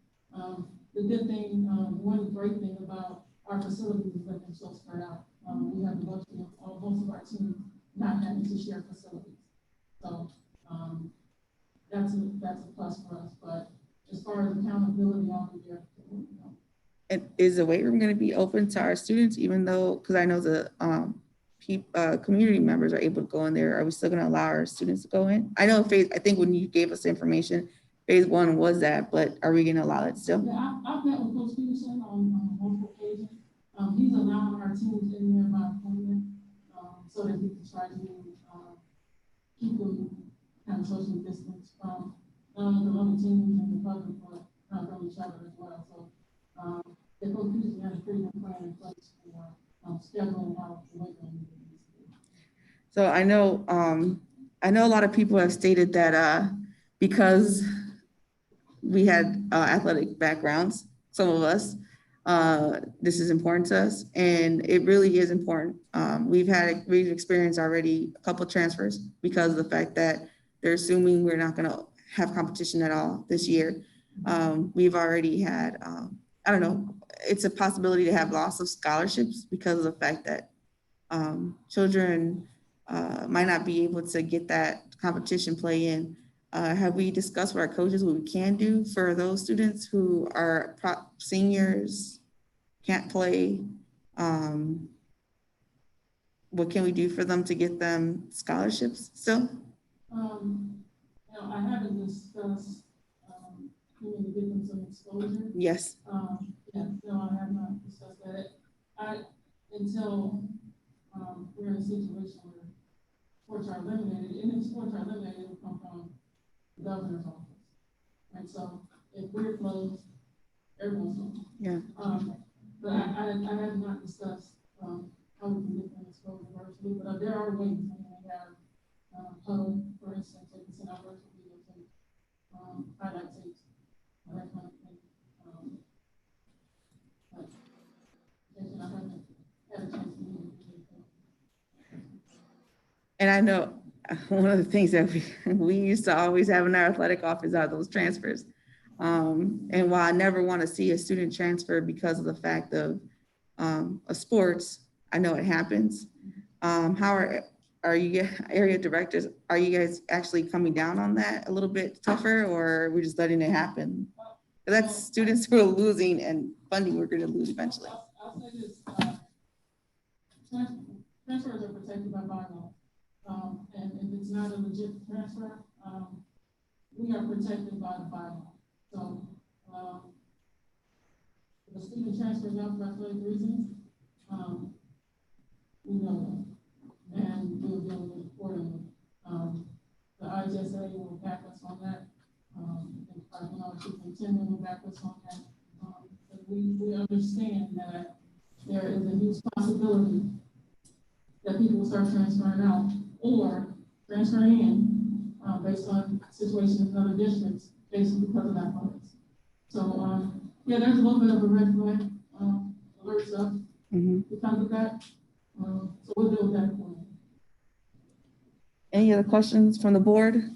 The good thing, one great thing about our facilities is that they're so spread out. We have the luxury of most of our teams not having to share facilities. So, that's a plus for us, but as far as accountability, I'll be there.
And is the weight room going to be open to our students, even though, because I know the community members are able to go in there? Are we still going to allow our students to go in? I know I think when you gave us the information, phase one was that, but are we going to allow it still?
Yeah, I've met with Coach Peterson on multiple occasions. He's allowing our teams in there by appointment, so that he can try to keep them kind of socially distanced from not only the other teams and the public, but from each other as well. So, the Coach Peterson has a pretty good plan in place for scheduling out the weight room.
So I know a lot of people have stated that because we had athletic backgrounds, some of us, this is important to us, and it really is important. We've experienced already a couple of transfers because of the fact that they're assuming we're not going to have competition at all this year. We've already had, I don't know, it's a possibility to have loss of scholarships because of the fact that children might not be able to get that competition play in. Have we discussed with our coaches what we can do for those students who are seniors, can't play? What can we do for them to get them scholarships still?
I haven't discussed, we need to give them some exposure.
Yes.
Yeah, no, I have not discussed that. Until we're in a situation where sports are eliminated, and if sports are eliminated, it will come from the governor's office. And so if we're closed, everyone's closed.
Yeah.
But I have not discussed how we can get them exposed virtually, but there are ways. I mean, we have Huddle, for instance, they can send out virtual videos, highlight tapes, that kind of thing. I haven't had a chance to meet with
And I know one of the things that we used to always have in our athletic office are those transfers. And while I never want to see a student transfer because of the fact of sports, I know it happens. How are you area directors? Are you guys actually coming down on that a little bit tougher, or we're just letting it happen? That's students who are losing and funding we're going to lose eventually.
I'll say this, transfers are protected by bylaw. And if it's not a legit transfer, we are protected by the bylaw. So, if a student transfers out for athletic reasons, we know that, and we'll deal with it accordingly. The IGSA will back us on that. Our superintendent will back us on that. But we understand that there is a huge possibility that people will start transferring out or transferring in based on situations in other districts, basically because of that bonus. So, yeah, there's a little bit of a red flag alerts up because of that. So we'll deal with that accordingly.
Any other questions from the board?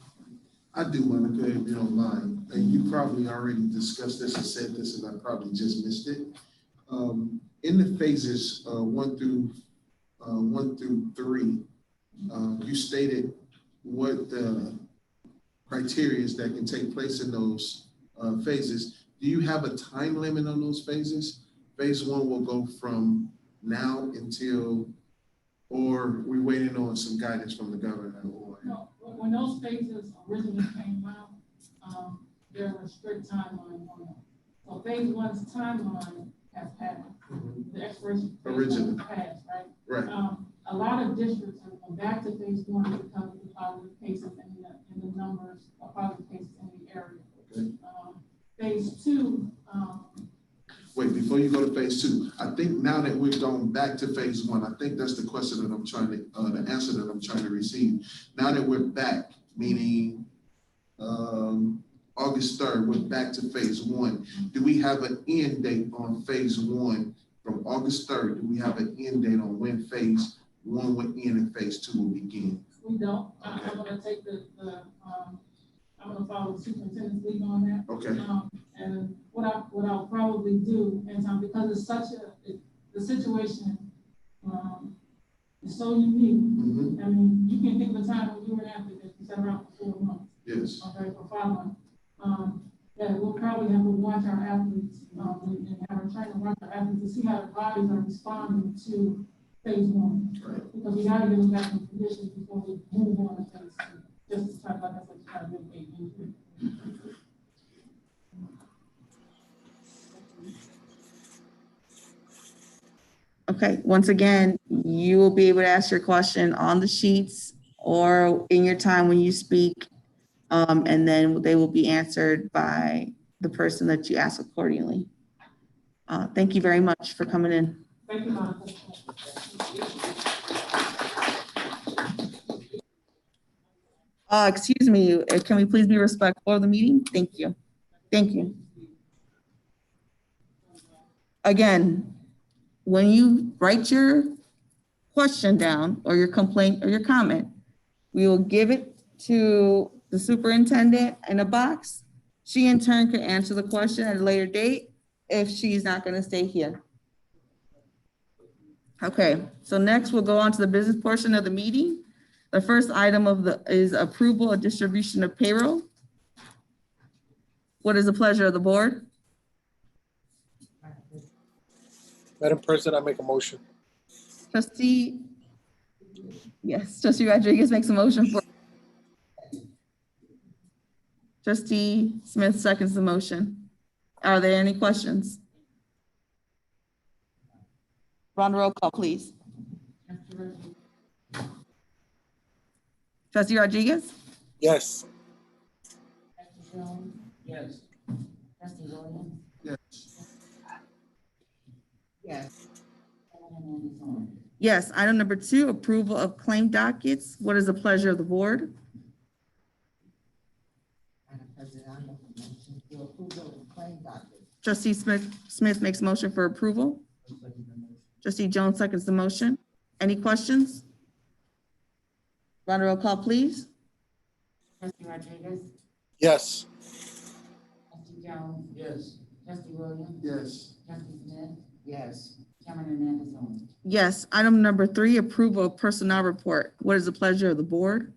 I do, Monica, if you don't mind. And you probably already discussed this and said this, and I probably just missed it. in the phases, 1 through 3, you stated what the criteria is that can take place in those phases. Do you have a time limit on those phases? Phase 1 will go from now until, or we're waiting on some guidance from the governor, or?
No, when those phases originally came out, there was a strict timeline on them. So phase 1's timeline has passed. The expiration of phase 1 has passed, right?
Right.
A lot of districts have gone back to phase 1 because of the positive cases and the numbers of positive cases in the area.
Okay.
Phase 2,
Wait, before you go to phase 2, I think now that we've gone back to phase 1, I think that's the question that I'm trying to, the answer that I'm trying to receive. Now that we're back, meaning August 3rd, we're back to phase 1. Do we have an end date on phase 1 from August 3rd? Do we have an end date on when phase 1 will end and phase 2 will begin?
we don't.
Okay.
I'm gonna take I'm gonna follow the superintendent's lead on that.
Okay.
And what I'll probably do, and because it's such the situation is so unique.
Mm-hmm.
I mean, you can think of a time when you were an athlete that you sat around for 4 months.
Yes.
Okay, for 5 months. That we'll probably have to watch our athletes, and have a trainer watch our athletes to see how the bodies are responding to phase 1.
Right.
Because we gotta get them back in condition before we move on to phase 2. Just to try, like I said, try to mitigate injury.
Okay, once again, you will be able to ask your question on the sheets or in your time when you speak. And then they will be answered by the person that you ask accordingly. Thank you very much for coming in.
Thank you, Monica.
Excuse me, can we please be respectful of the meeting? Thank you. Thank you. Again, when you write your question down or your complaint or your comment, we will give it to the superintendent in a box. She in turn can answer the question at a later date if she's not going to stay here. Okay, so next we'll go on to the business portion of the meeting. The first item is approval of distribution of payroll. What is the pleasure of the board?
Madam President, I make a motion.
Trustee, yes, Trustee Rodriguez makes a motion for. Trustee Smith seconds the motion. Are there any questions? Run roll call, please. Trustee Rodriguez?
Yes.
Trustee Jones? Yes. Trustee Williams?
Yes.
Yes. Chairman Anderson?
Yes. Item number 2, approval of claim dockets. What is the pleasure of the board?
Madam President, I make a motion for approval of claim docket.
Trustee Smith makes a motion for approval. Trustee Jones seconds the motion. Any questions? Run roll call, please.
Trustee Rodriguez?
Yes.
Trustee Jones?
Yes.
Trustee Williams?
Yes.
Trustee Smith? Yes. Chairman Anderson?
Yes. Item number 3, approval of personnel report. What is the pleasure of the board?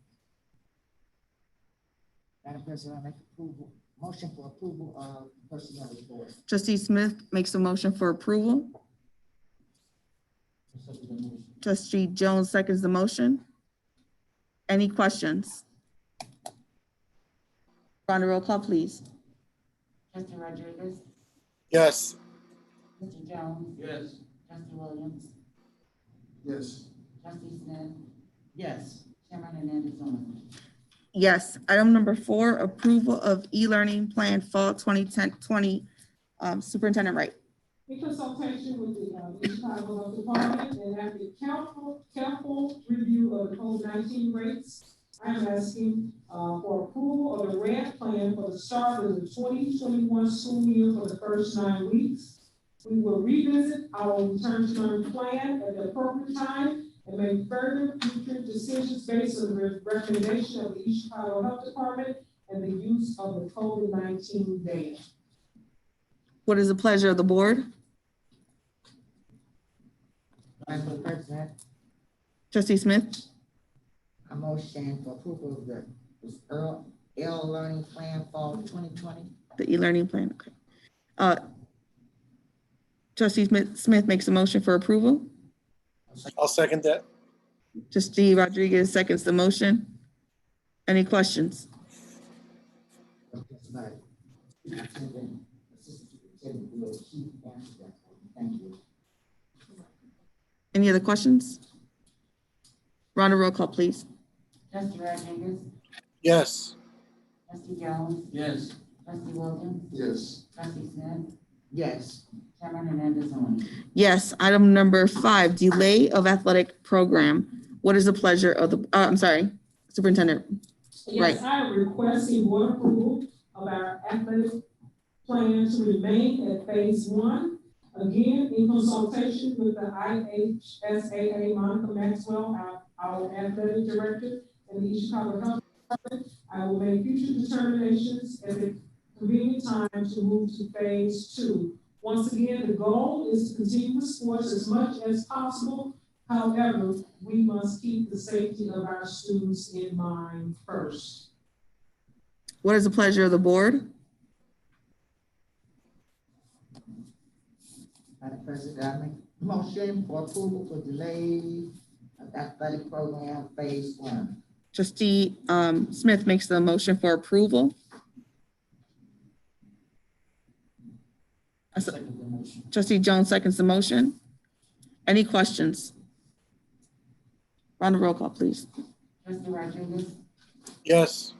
Madam President, I make motion for approval of personnel report.
Trustee Smith makes a motion for approval. Trustee Jones seconds the motion. Any questions? Run roll call, please.
Trustee Rodriguez?
Yes.
Trustee Jones?
Yes.
Trustee Williams?
Yes.
Trustee Smith? Yes. Chairman Anderson?
Yes. Item number 4, approval of e-learning plan fall 2020. Superintendent Wright.
In consultation with the Chicago Health Department and after careful review of the COVID-19 rates, I am asking for approval of the grant plan for the start of the 2021 school year for the first 9 weeks. We will revisit our return to learn plan at the appropriate time and make further future decisions based on the recommendation of the East Chicago Health Department and the use of the COVID-19 data.
What is the pleasure of the board?
Madam for the President,
Trustee Smith,
a motion for approval of the learning plan fall 2020.
the e-learning plan, okay. Trustee Smith makes a motion for approval.
I'll second that.
Trustee Rodriguez seconds the motion. Any questions?
Thank you.
Any other questions? Round of roll call, please.
Trustee Rodriguez,
Yes.
trustee Jones,
Yes.
trustee Wilkins,
Yes.
trustee Smith,
Yes.
chairman Hernandez on.
Yes, item number 5, delay of athletic program. What is the pleasure of the, I'm sorry, Superintendent? Right.
Yes, I am requesting board approval of our athletic plan to remain at phase 1. Again, in consultation with the IHSAA, Monica Maxwell, our athletic director, and the East Chicago Health Department. I will make future determinations at the convenient time to move to phase 2. Once again, the goal is to continue with sports as much as possible. However, we must keep the safety of our students in mind first.
What is the pleasure of the board?
Madam President, I make a motion for approval for delay of athletic program phase 1.
Trustee Smith makes the motion for approval. Trustee Jones seconds the motion. Any questions? Round of roll call, please.
Trustee Rodriguez,
Yes.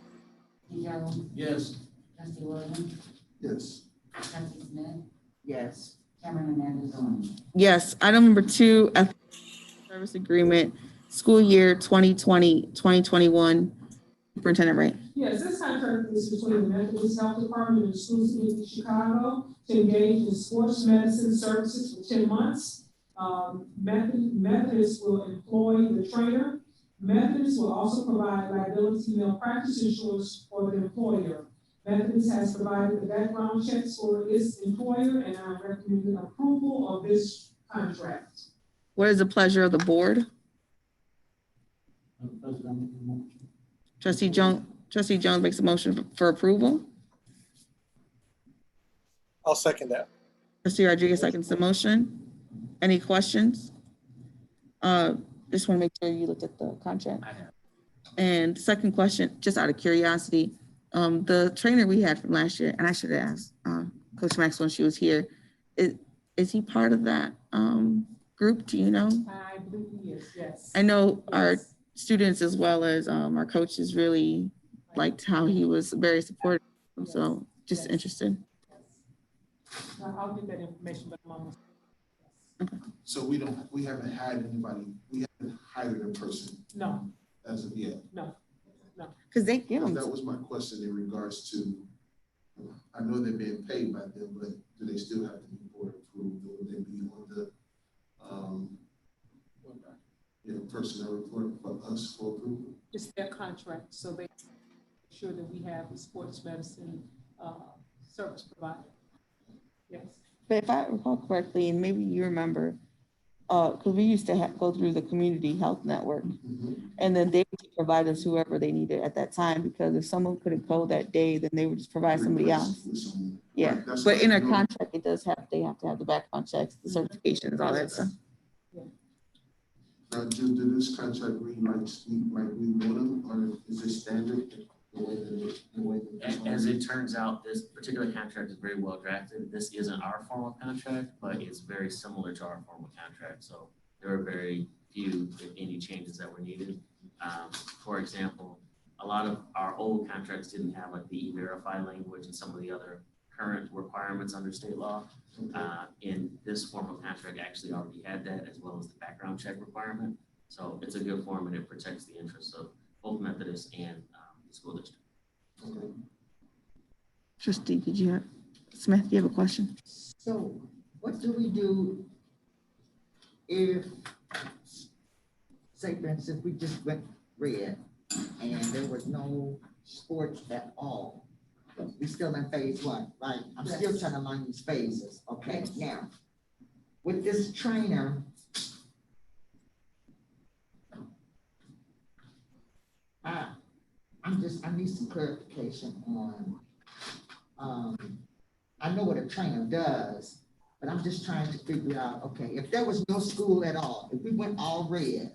trustee Jones,
Yes.
trustee Williams,
Yes.
trustee Smith,
Yes.
chairman Hernandez on.
Yes, item number 2, athletic service agreement, school year 2020-2021. Superintendent Wright.
Yes, this contract is between the Methodist Health Department and the School City of Chicago to engage in sports medicine services for 10 months. Methodist will employ the trainer. Methodist will also provide liability malpractice insurance for the employer. Methodist has provided the background checks for its employer, and I recommend approval of this contract.
What is the pleasure of the board? Trustee Jones makes a motion for approval.
I'll second that.
Trustee Rodriguez seconds the motion. Any questions? Just want to make sure you looked at the contract.
I have.
And second question, just out of curiosity, the trainer we had from last year, and I should have asked Coach Max when she was here, is he part of that group? Do you know?
I believe he is, yes.
I know our students as well as our coaches really liked how he was very supportive. So just interested.
I'll get that information, but I'm almost.
So we haven't hired anybody, we haven't hired a person
No,
as of yet.
Because they give them.
That was my question in regards to, I know they're being paid by them, but do they still have to be board approved, or would they be on the, personnel report for us for approval?
it's their contract, so they make sure that we have a sports medicine service provider. Yes.
But if I recall correctly, and maybe you remember, because we used to go through the community health network, and then they would provide us whoever they needed at that time, because if someone couldn't go that day, then they would just provide somebody else. Yeah,
Right, that's
but
what
in
I
our
know.
contract, it does have, they have to have the background checks, the certifications, all that stuff.
Now, do this contract read like we want them, or is it standard?
As it turns out, this particular contract is very well drafted. This isn't our formal contract, but it's very similar to our formal contract. So there are very few, if any, changes that were needed. For example, a lot of our old contracts didn't have like the E-Verify language and some of the other current requirements under state law. In this formal contract actually already had that, as well as the background check requirement. So it's a good form and it protects the interests of both Methodist and the school district.
Okay.
Trustee, did you have, Smith, you have a question?
So what do we do if, say for instance, we just went red and there was no sports at all? We still in phase 1, right? I'm still trying to learn these phases. Okay, now, with this trainer, I need some clarification on, I know what a trainer does, but I'm just trying to figure out, okay, if there was no school at all, if we went all red,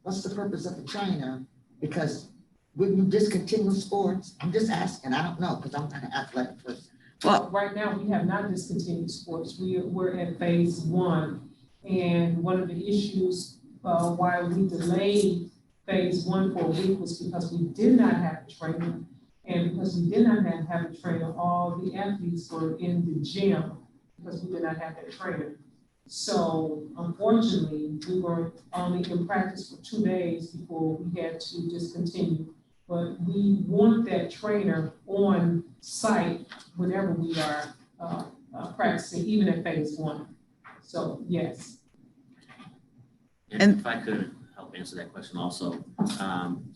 what's the purpose of a trainer? Because wouldn't you discontinue sports? I'm just asking, I don't know, because I'm not an athletic person.
Well,
Right now, we have not discontinued sports. We're at phase 1. And one of the issues why we delayed phase 1 for a week was because we did not have a trainer. And because we did not have a trainer, all the athletes were in the gym because we did not have that trainer. So unfortunately, we were only in practice for 2 days before we had to discontinue. But we want that trainer on site whenever we are practicing, even at phase 1. So, yes.
And if I could help answer that question also,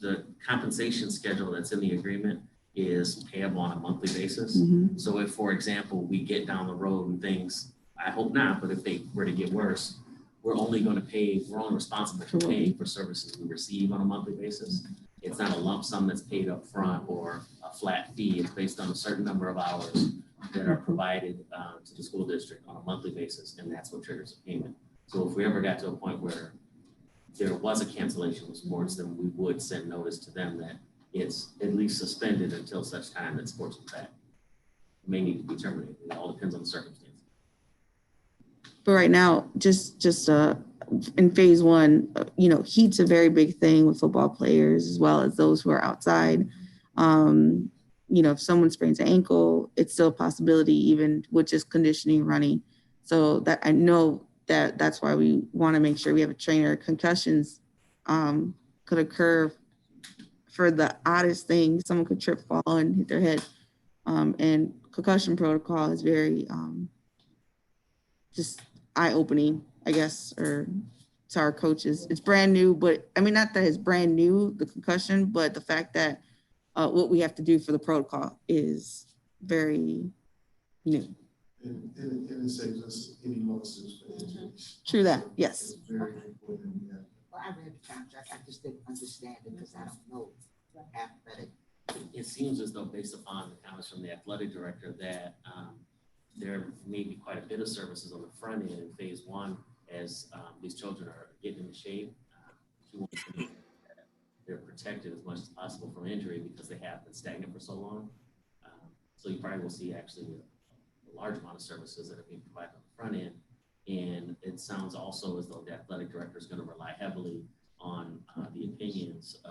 the compensation schedule that's in the agreement is payable on a monthly basis. So if, for example, we get down the road and things, I hope not, but if they were to get worse, we're only responsible for paying for services we receive on a monthly basis. It's not a lump sum that's paid up front or a flat fee. It's based on a certain number of hours that are provided to the school district on a monthly basis, and that's what triggers a payment. So if we ever got to a point where there was a cancellation of sports, then we would send notice to them that it's at least suspended until such time that sports is back. It may need to be terminated. It all depends on the circumstance.
but right now, just in phase 1, heat's a very big thing with football players as well as those who are outside. If someone sprains an ankle, it's still a possibility even with just conditioning running. So that I know that's why we want to make sure we have a trainer. Concussions could occur for the oddest thing. Someone could trip, fall, and hit their head. And concussion protocol is very just eye-opening, I guess, or to our coaches. It's brand new, but I mean, not that it's brand new, the concussion, but the fact that what we have to do for the protocol is very new.
And it saves us any losses for injuries.
True that, yes.
It's very important. Yeah.
Well, I read the contract, I just didn't understand it because I don't know athletic.
It seems as though, based upon the comments from the athletic director, that there may be quite a bit of services on the front end in phase 1 as these children are getting into shape. He wants to make sure that they're protected as much as possible from injury because they have been stagnant for so long. So you probably will see actually a large amount of services that are being provided on the front end. And it sounds also as though the athletic director is going to rely heavily on the opinions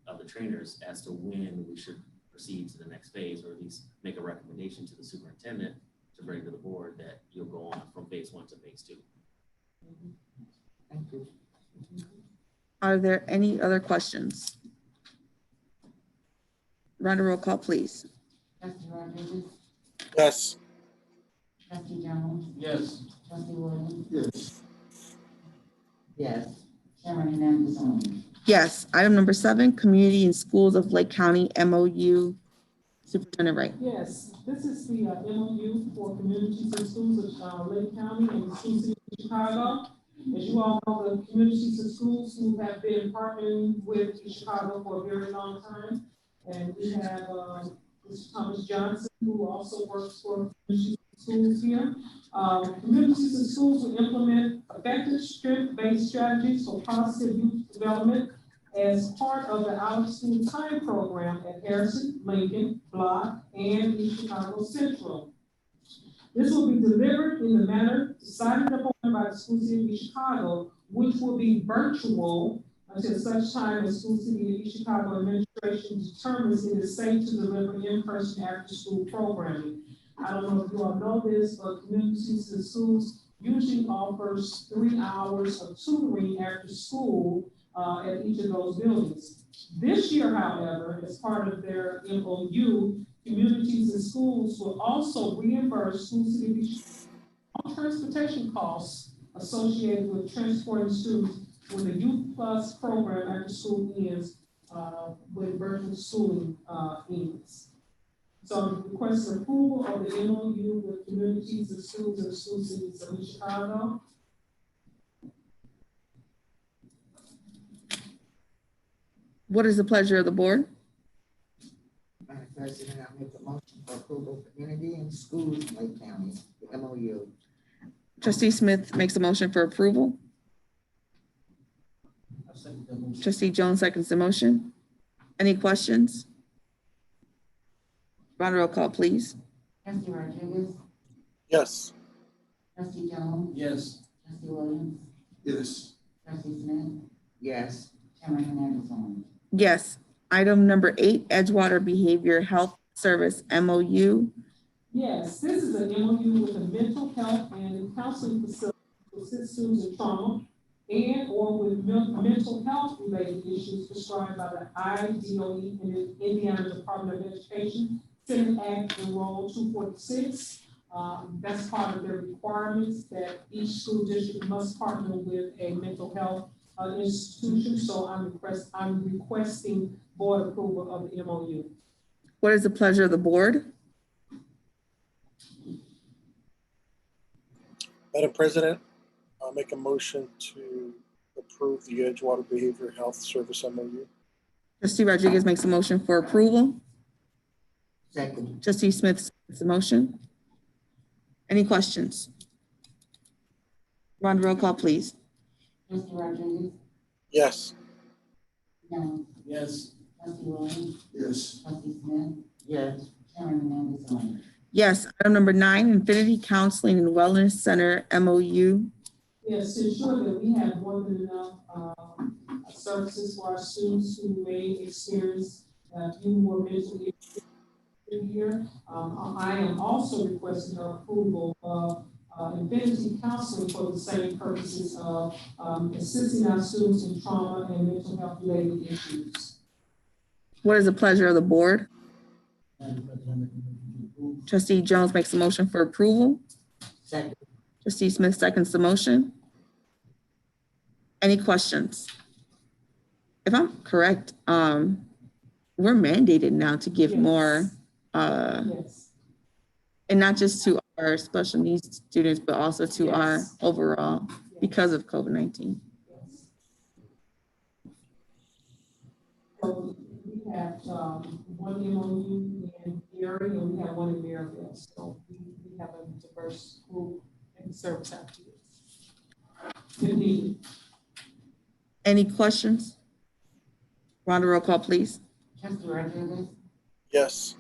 of the trainers as to when we should proceed to the next phase, or at least make a recommendation to the superintendent to bring to the board that you'll go on from phase 1 to phase 2.
Thank you.
Are there any other questions? Round of roll call, please.
Trustee Rodriguez,
Yes.
trustee Jones,
Yes.
trustee Williams,
Yes.
Yes.
Chairman Hernandez on.
Yes. Item number 7, Community and Schools of Lake County MOU. Superintendent Wright.
Yes, this is the MOU for communities and schools of Lake County and the School City of Chicago. As you all know, the communities and schools who have been partnering with Chicago for a very long time. And we have Mr. Thomas Johnson, who also works for communities and schools here. Communities and schools will implement effective strength-based strategies for positive youth development as part of the out-of-school time program at Harrison, Lincoln, Block, and East Chicago Central. This will be delivered in the manner decided upon by the School City of East Chicago, which will be virtual until such time as School City of East Chicago administration determines it is safe to deliver in-person after-school programming. I don't know if you all know this, but communities and schools usually offers 3 hours of tutoring after school at each of those buildings. This year, however, as part of their MOU, communities and schools will also reimburse School City of East Chicago transportation costs associated with transporting students when the Youth Plus program after school ends, when virtual schooling ends. So request approval of the MOU with communities and schools in the school cities of Chicago.
What is the pleasure of the board?
Madam President, I make a motion for approval of community and schools in Lake County, the MOU.
Trustee Smith makes a motion for approval. Trustee Jones seconds the motion. Any questions? Roll call, please.
Trustee Rodriguez,
Yes.
trustee Jones,
Yes.
trustee Williams,
Yes.
trustee Smith,
Yes.
Chairman Hernandez on.
Yes. Item number 8, Edgewater Behavior Health Service MOU.
Yes, this is an MOU with a mental health and counseling facility to assist students in trauma and or with mental health related issues prescribed by the IDOE and the Indiana Department of Education, Senate Act Enroll 246. That's part of their requirements that each school district must partner with a mental health institution. So I'm requesting board approval of the MOU.
What is the pleasure of the board?
Madam President, I'll make a motion to approve the Edgewater Behavioral Health Service MOU.
Trustee Rodriguez makes a motion for approval.
Second.
Trustee Smith seconds the motion. Any questions? Roll call, please.
Trustee Rodriguez,
Yes.
Jones,
Yes.
trustee Williams,
Yes.
trustee Smith,
Yes.
Chairman Hernandez on.
Yes. Item number 9, Infinity Counseling and Wellness Center MOU.
Yes, to ensure that we have more than enough services for our students who may experience few more mental issues here. I am also requesting approval of Infinity Counseling for the same purposes of assisting our students in trauma and mental health related issues.
What is the pleasure of the board? Trustee Jones makes a motion for approval.
Second.
Trustee Smith seconds the motion. Any questions? If I'm correct, we're mandated now to give
Yes.
more,
Yes.
and not just to our special needs students, but also to our
Yes.
overall because of COVID-19.
Yes. So we have one MOU in Gary and we have one in Maryville. So we have a diverse group and service activities. Indeed.
Any questions? Roll call, please.
Trustee Rodriguez,
Yes.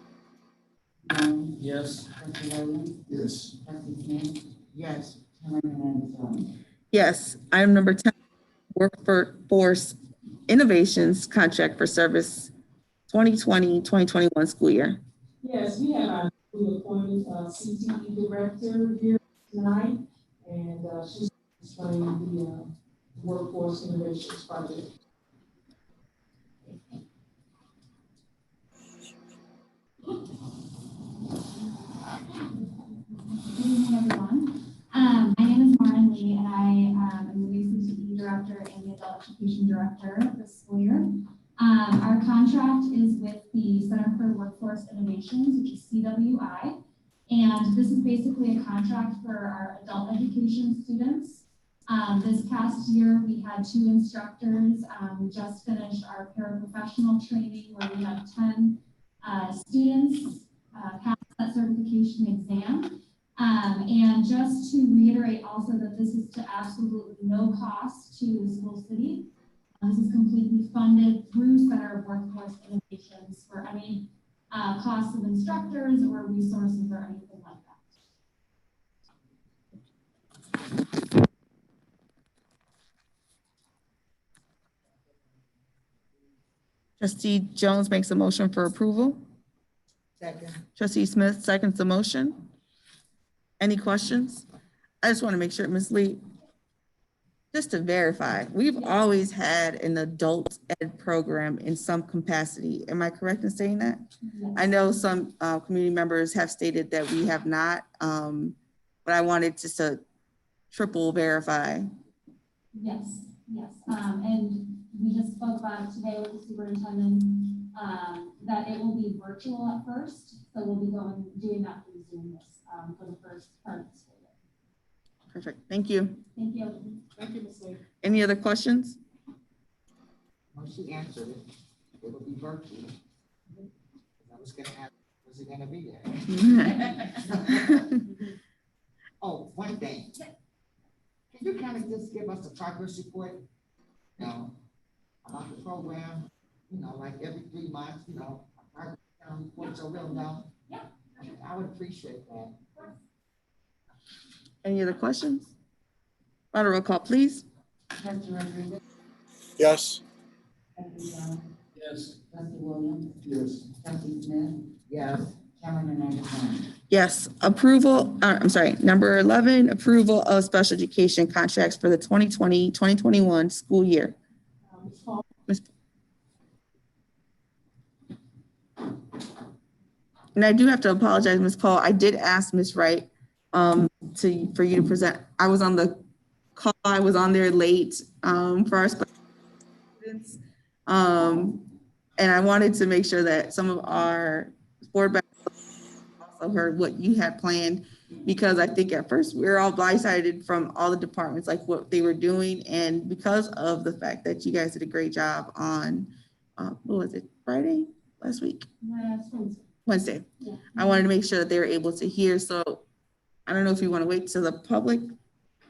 Jones,
Yes.
trustee Williams,
Yes.
trustee Smith,
Yes.
Chairman Hernandez on.
Yes. Item number 10, Workforce Innovations Contract for Service 2020-2021 school year.
Yes, we have our newly appointed CTE director here tonight, and she's explaining the Workforce Innovations Project.
Good evening, everyone. My name is Lauren Lee, and I am the new CTE director and the adult education director this school year. Our contract is with the Center for Workforce Innovations, which is CWI. And this is basically a contract for our adult education students. This past year, we had 2 instructors. We just finished our paraprofessional training where we had 10 students pass that certification exam. And just to reiterate also that this is to absolutely no cost to the school city. This is completely funded through Center of Workforce Innovations for any costs of instructors or resources or anything like that.
Trustee Jones makes a motion for approval.
Second.
Trustee Smith seconds the motion. Any questions? I just want to make sure, Ms. Lee, just to verify, we've always had an adult ed program in some capacity. Am I correct in saying that?
Yes.
I know some community members have stated that we have not, but I wanted just to triple verify.
Yes, yes. And we just spoke about it today with the superintendent, that it will be virtual at first. So we'll be doing that through Zoom this, for the first part of the school year.
Perfect. Thank you.
Thank you.
Thank you, Ms. Lee.
Any other questions?
Well, she answered it. it would be virtual. I was gonna ask, was it gonna be there? Oh, one thing. Can you kind of just give us a progress report, you know, about the program? You know, like every 3 months, you know, our reports are written down.
Yeah.
I would appreciate that.
Any other questions? On a roll call, please.
Trustee Rodriguez,
Yes.
trustee Jones,
Yes.
trustee Williams,
Yes.
trustee Smith,
Yes.
Chairman Hernandez on.
Yes, approval, I'm sorry, number 11, approval of special education contracts for the 2020-2021 school year.
Ms. Paul,
Ms. And I do have to apologize, Ms. Paul. I did ask Ms. Wright for you to present. I was on the call, I was on there late for our special students. And I wanted to make sure that some of our board members also heard what you had planned, because I think at first we were all blindsided from all the departments, like what they were doing. And because of the fact that you guys did a great job on, what was it, Friday, last week?
Last Wednesday.
Wednesday.
Yeah.
I wanted to make sure that they were able to hear. So I don't know if you want to wait to the public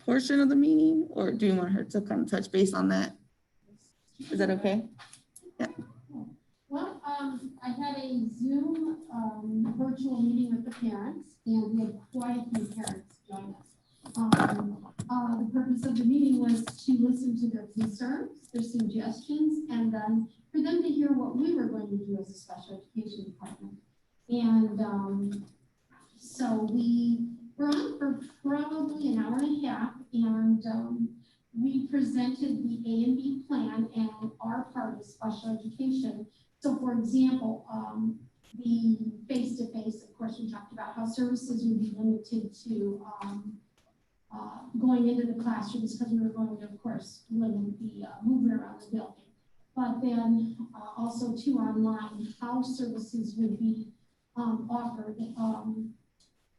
portion of the meeting, or do you want her to kind of touch base on that? Is that okay?
Well, I had a Zoom virtual meeting with the parents, and we had quite a few parents join us. The purpose of the meeting was to listen to their concerns, their suggestions, and then for them to hear what we were going to do as a special education department. And so we were on for probably an hour and a half, and we presented the A and B plan and our part of special education. So for example, the face-to-face, of course, we talked about how services would be limited to going into the classrooms, because we were going to, of course, limit the movement around the building. But then also to online, how services would be offered.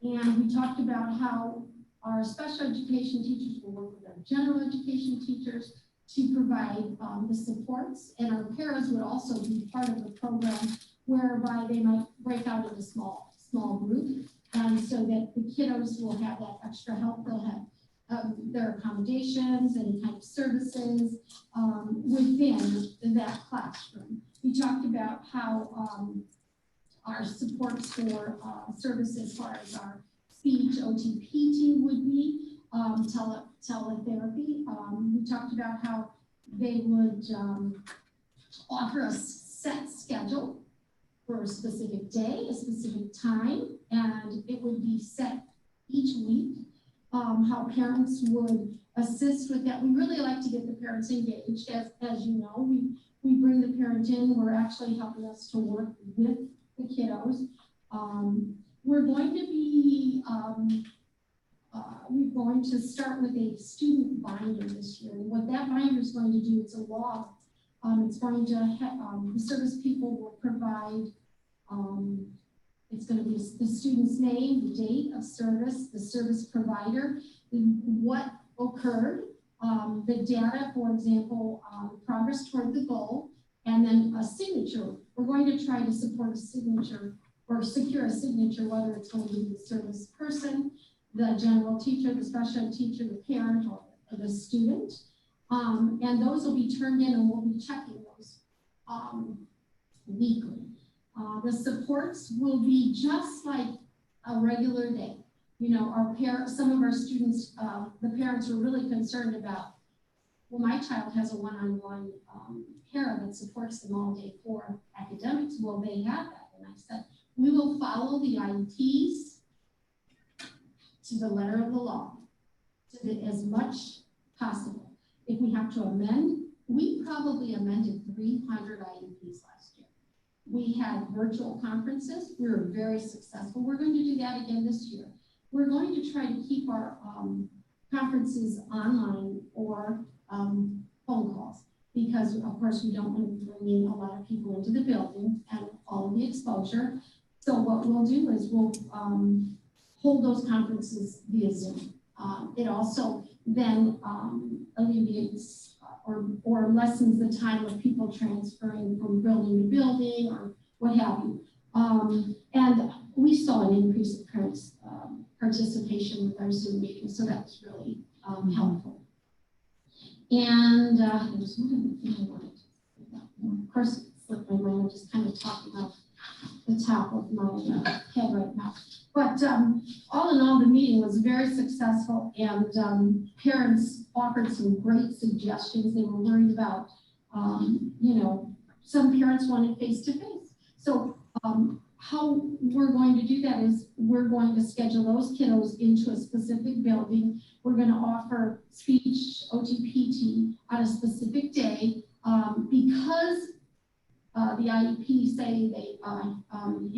And we talked about how our special education teachers will work with our general education teachers to provide the supports, and our paras would also be part of the program, whereby they might break out into small group, and so that the kiddos will have that extra help. They'll have their accommodations, any kind of services within that classroom. We talked about how our supports for services as far as our speech OTP team would be, teletherapy. We talked about how they would offer a set schedule for a specific day, a specific time, and it would be set each week. How parents would assist with that. We really like to get the parents engaged. As you know, we bring the parent in, we're actually helping us to work with the kiddos. We're going to be we're going to start with a student binder this year. And what that binder is going to do, it's a log. It's going to have, the service people will provide, it's going to be the student's name, the date of service, the service provider, what occurred, the data, for example, progress toward the goal, and then a signature. We're going to try to support a signature or secure a signature, whether it's going to be the service person, the general teacher, the special ed teacher, the parent, or the student. And those will be turned in, and we'll be checking those weekly. The supports will be just like a regular day. You know, some of our students, the parents were really concerned about, well, my child has a one-on-one parent that supports them all day for academics. Well, they have that. And I said, we will follow the IEPs to the letter of the law, as much possible. If we have to amend, we probably amended 300 IEPs last year. We had virtual conferences. We were very successful. We're going to do that again this year. We're going to try to keep our conferences online or phone calls, because of course we don't want to bring in a lot of people into the building and all of the exposure. So what we'll do is we'll hold those conferences via Zoom. It also then alleviates or lessens the time of people transferring from building to building or what have you. And we saw an increase in parents' participation with our Zoom meetings, so that's really helpful. And there's one other thing I wanted to say about. Of course, it slipped my mind. I'm just kind of talking off the top of my head right now. But all in all, the meeting was very successful, and parents offered some great suggestions. They were worried about, some parents wanted face-to-face. So how we're going to do that is we're going to schedule those kiddos into a specific building. We're going to offer speech, OTPT on a specific day because the IEP say they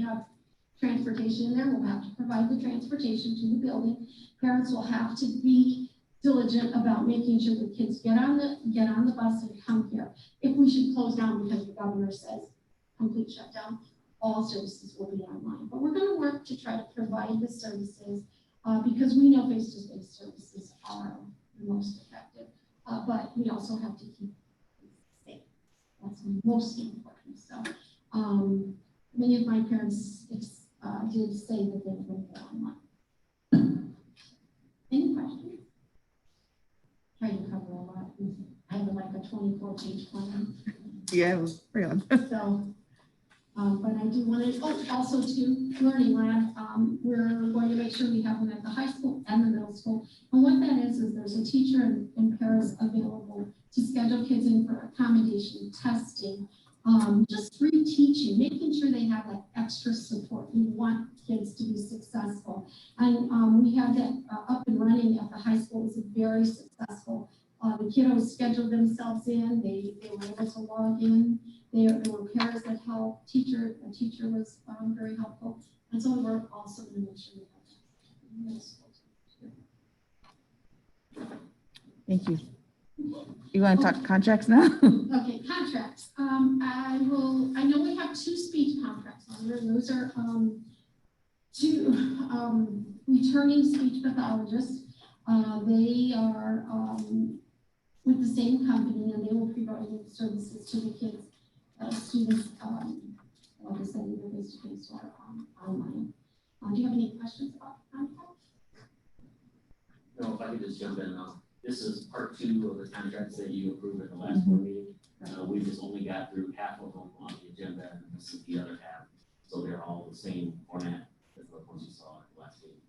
have transportation in there. We'll have to provide the transportation to the building. Parents will have to be diligent about making sure the kids get on the bus and come here. If we should close down because the governor says complete shutdown, all services will be online. But we're going to work to try to provide the services because we know face-to-face services are the most effective. But we also have to keep safe. That's most important. So many of my parents did say that they were going to go online. Any questions? Trying to cover a lot. I have like a 24-page plan.
Yeah, it was pretty on.
So, but I do want to, also to Learning Lab, we're going to make sure we have them at the high school and the middle school. And what that is there's a teacher in Paris available to schedule kids in for accommodation, testing, just reteaching, making sure they have that extra support. We want kids to be successful. And we had that up and running at the high school. It was very successful. The kiddos scheduled themselves in. They were able to log in. There were parents that helped. A teacher was very helpful. And so we're also going to make sure we have that.
Thank you. You want to talk contracts now?
Okay, contracts. I know we have 2 speech contracts on there. Those are 2 returning speech pathologists. They are with the same company, and they will provide services to the kids, students, like I said, either face-to-face or online. Do you have any questions about the contract?
No, if I could just jump in. This is part 2 of the contracts that you approved at the last board meeting. We just only got through half of them on the agenda, and this is the other half. So they're all the same format as the ones you saw at the last meeting.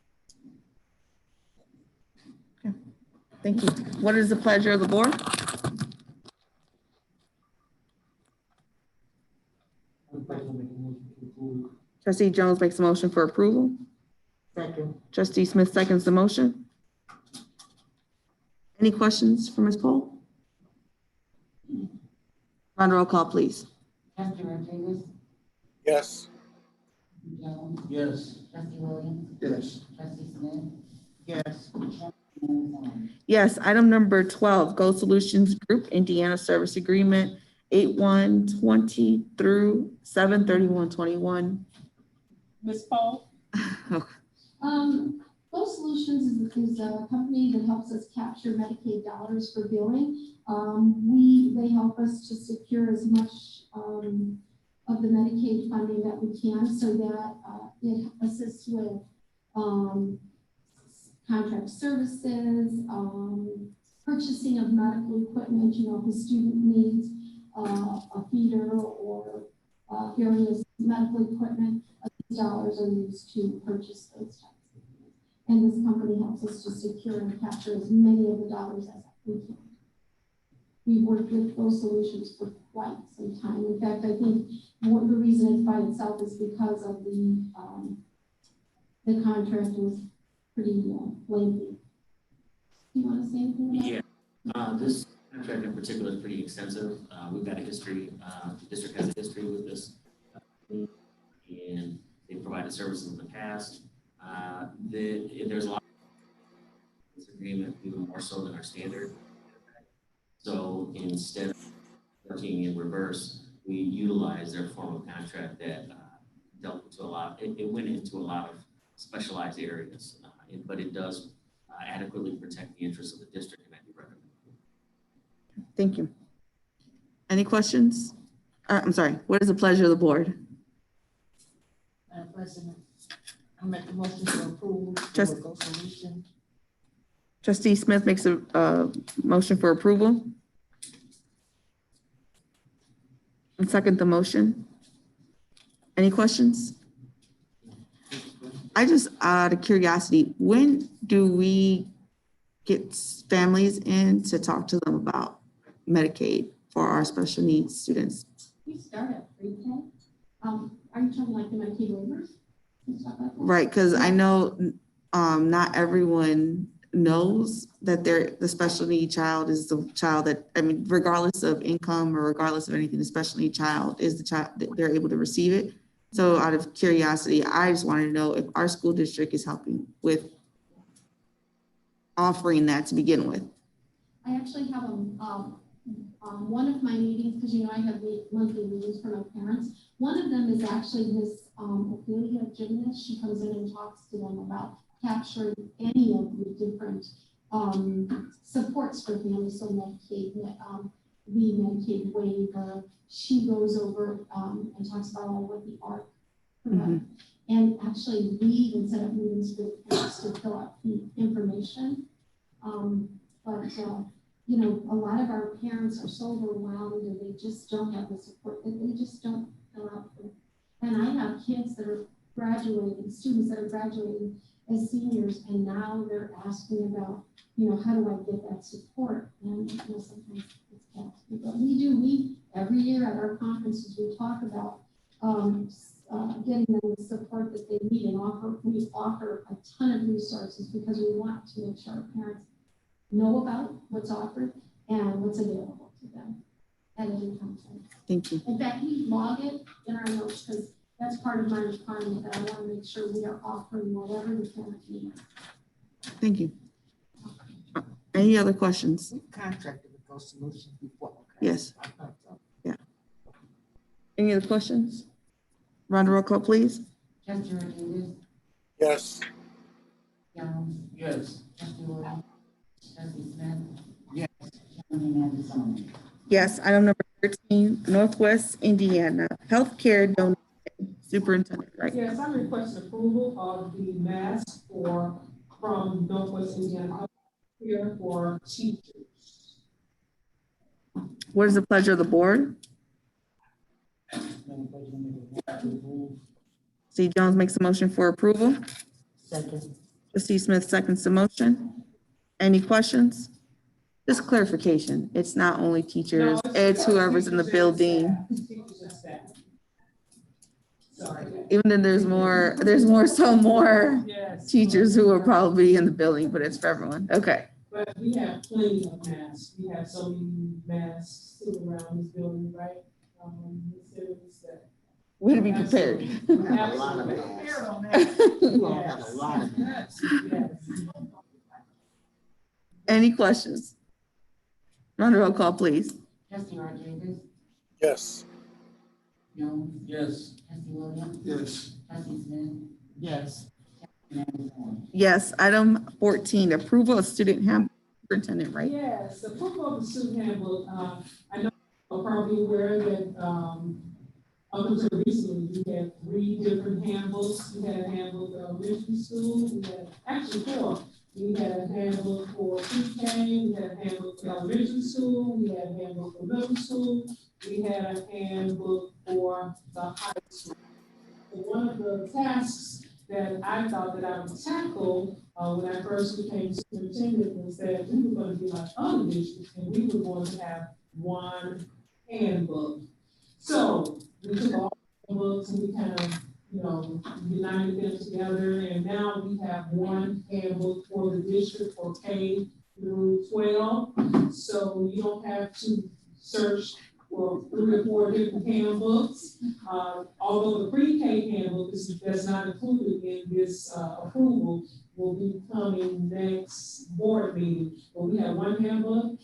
Okay. Thank you. What is the pleasure of the board? Trustee Jones makes a motion for approval.
Second.
Trustee Smith seconds the motion. Any questions for Ms. Pohl? On roll call, please.
Trustee Rodriguez?
Yes.
Trustee Jones?
Yes.
Trustee Williams?
Yes.
Trustee Smith?
Yes.
Yes, item number 12, Go Solutions Group, Indiana Service Agreement, 8/1/20 through 7/31/21.
Ms. Paul?
Go Solutions is a company that helps us capture Medicaid dollars for billing. They help us to secure as much of the Medicaid funding that we can so that it assists with contract services, purchasing of medical equipment, if a student needs a feeder or various medical equipment, these dollars are used to purchase those types of things. And this company helps us to secure and capture as many of the dollars as we can. We've worked with those solutions for quite some time. In fact, I think the reason it's by itself is because of the contract was pretty lengthy. Do you want to say anything about
Yeah, this contract in particular is pretty extensive. We've got a history, the district has a history with this, and they provided services in the past. There's a lot of this agreement, even more so than our standard. So instead of working in reverse, we utilize their form of contract that dealt into a lot. It went into a lot of specialized areas, but it does adequately protect the interests of the district, and I do recommend
Thank you. Any questions? I'm sorry, what is the pleasure of the board?
Madam President, I make the motion to approve the
Just-
Go Solution.
Trustee Smith makes a motion for approval. And second the motion. Any questions? I just, out of curiosity, when do we get families in to talk to them about Medicaid for our special needs students?
We start at pre-K. Are you talking like the Medicaid waivers? and stuff like that?
Right, because I know not everyone knows that the special need child is the child that, I mean, regardless of income or regardless of anything, the special need child is the child that they're able to receive it. So out of curiosity, I just wanted to know if our school district is helping with offering that to begin with.
I actually have one of my meetings, because I have monthly meetings for my parents. One of them is actually Miss Ophelia Gymnast. She comes in and talks to them about capturing any of the different supports for families, so Medicaid, the Medicaid waiver. She goes over and talks about all what the ARC provides. And actually, we even set up meetings with parents to fill out the information. A lot of our parents are so overwhelmed and they just don't have the support that they just don't fill out. And I have kids that are graduating, students that are graduating as seniors, and now they're asking about, how do I get that support? And sometimes it's kept. But we every year at our conferences, we talk about getting them the support that they need, and we offer a ton of resources because we want to make sure our parents know about what's offered and what's available to them at any time.
Thank you.
In fact, we log it in our notes because that's part of my requirement, that I want to make sure we are offering whatever the parent needs.
Thank you. Any other questions?
We contracted with Go Solution before. Okay?
Yes.
I thought so.
Any other questions? Round of roll call, please.
Trustee Rodriguez,
Yes.
Jones,
Yes.
Trustee Williams, Trustee Smith,
Yes.
Chairman Anderson.
Yes, item number 13, Northwest Indiana Healthcare Donation. Superintendent, right?
Yes, I'm requesting approval of the mask from Northwest Indiana Health Care for teachers.
What is the pleasure of the board?
Madam President, make a motion to approve.
Trustee Jones makes a motion for approval.
Second.
Trustee Smith seconds the motion. Any questions? Just clarification. It's not only teachers, it's whoever's in the building.
Teachers and staff. Sorry.
Even then there's more
Yes.
teachers who are probably in the building, but it's for everyone. Okay.
But we have plenty of masks. We have so many masks sitting around this building, right?
Way to be prepared.
We have a lot of masks. You all have a lot of masks.
Any questions? Round of roll call, please.
Trustee Rodriguez,
Yes.
Jones,
Yes.
Trustee Williams,
Yes.
Trustee Smith,
Yes.
Chairman Anderson.
Yes, item 14, approval of student handbook. Superintendent, right?
Yes, the approval of the student handbook, I know you're probably aware that, up until recently, we had 3 different handbooks. We had a handbook for elementary school, we had actually 4. We had a handbook for pre-K, we had a handbook for elementary school, we had a handbook for middle school, we had a handbook for the high school. So one of the tasks that I thought that I would tackle when I first became superintendent was that we were going to be like other districts and we were going to have one handbook. So we took all the books and we kind of, united them together, and now we have one handbook for the district for K through 12. So you don't have to search for 3 or 4 different handbooks. Although the pre-K handbook that's not included in this approval will be coming next board meeting. But we have one handbook.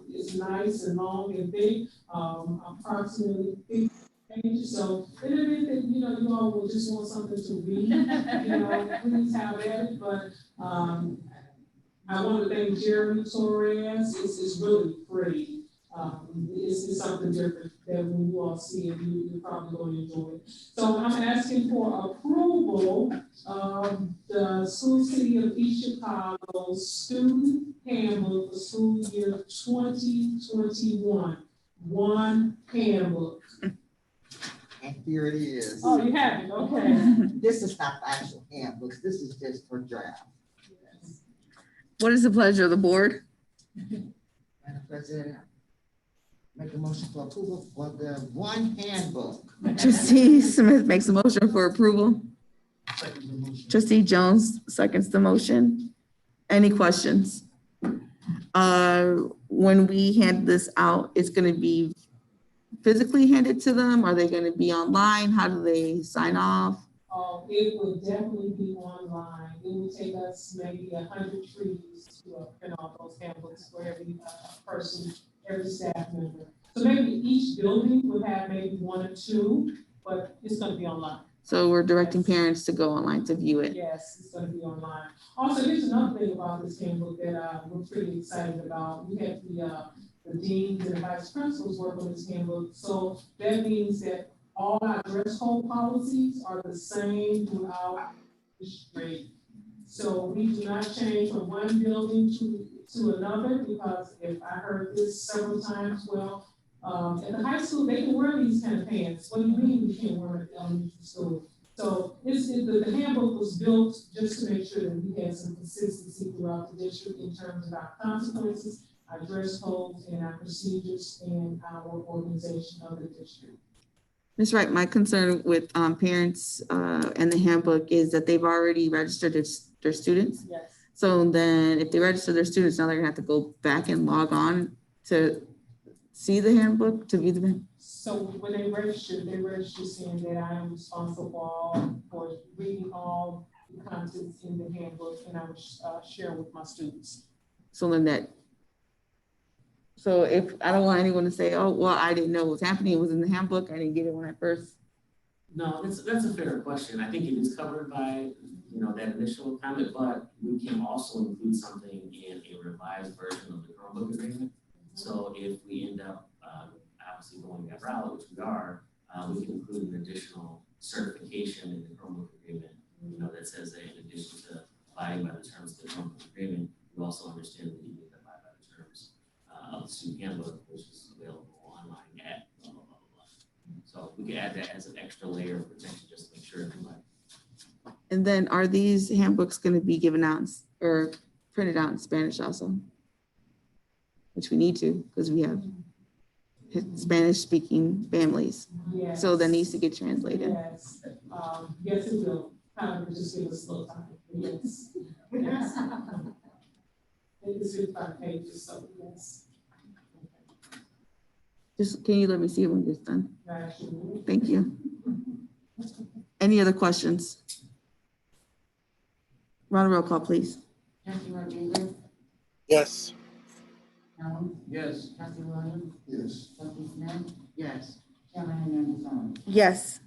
It's nice and long and thick, approximately 50 pages. So in the event that you all will just want something to read, please have at it. But I want to thank Jeremy Torres. It's really free. It's something different that when you all see it, you're probably going to enjoy it. So I'm asking for approval of the School City of East Chicago's student handbook for school year 2021. One handbook.
And here it is.
Oh, you have it, okay.
This is not the actual handbooks, this is just for draft.
What is the pleasure of the board?
Madam President, make a motion for approval for the one handbook.
Trustee Smith makes a motion for approval. Trustee Jones seconds the motion. Any questions? When we hand this out, it's gonna be physically handed to them? Are they gonna be online? How do they sign off?
It would definitely be online. It would take us maybe 100 trees to print out those handbooks for every person, every staff member. So maybe each building would have maybe one or two, but it's gonna be online.
So we're directing parents to go online to view it.
Yes, it's gonna be online. Also, here's another thing about this handbook that we're pretty excited about. We had the deans and the vice principals work on this handbook. So that means that all our dress code policies are the same throughout the district. So we do not change from one building to another, because if I heard this several times, well, at the high school, they can wear these kind of pants. What do you mean we can't wear it at the elementary school? So the handbook was built just to make sure that we had some consistency throughout the district in terms of our consequences, our dress codes, and our procedures, and our organization of the district.
That's right. My concern with parents and the handbook is that they've already registered their students.
Yes.
So then if they register their students, now they're gonna have to go back and log on to see the handbook, to view the handbook.
So when they register saying that I am responsible for reading all the contents in the handbook, and I will share with my students.
So if I don't want anyone to say, oh, well, I didn't know what was happening, it was in the handbook, I didn't get it when I first.
No, that's a fair question. I think it is covered by, that initial comment, but we can also include something in a revised version of the Chromebook agreement. So if we end up obviously going that route, which we are, we can include an additional certification in the Chromebook agreement, that says that in addition to abiding by the terms of the Chromebook agreement, you also understand that you need to abide by the terms of the student handbook, which is available online at blah, blah, blah, blah. So we can add that as an extra layer of protection just to make sure everybody.
And then are these handbooks gonna be given out or printed out in Spanish also? Which we need to, because we have Spanish speaking families.
Yes.
So that needs to get translated.
Yes, yes, it will. However, just give us a little time. Yes. Yes. It's 55 pages, so yes.
Just, can you let me see it when it's done?
Absolutely.
Thank you. Any other questions? Round roll call, please.
Trustee Rodriguez,
Yes.
Jones,
Yes.
Trustee Williams,
Yes.
Trustee Smith,
Yes.
Chairman Hernandez on.
Yes.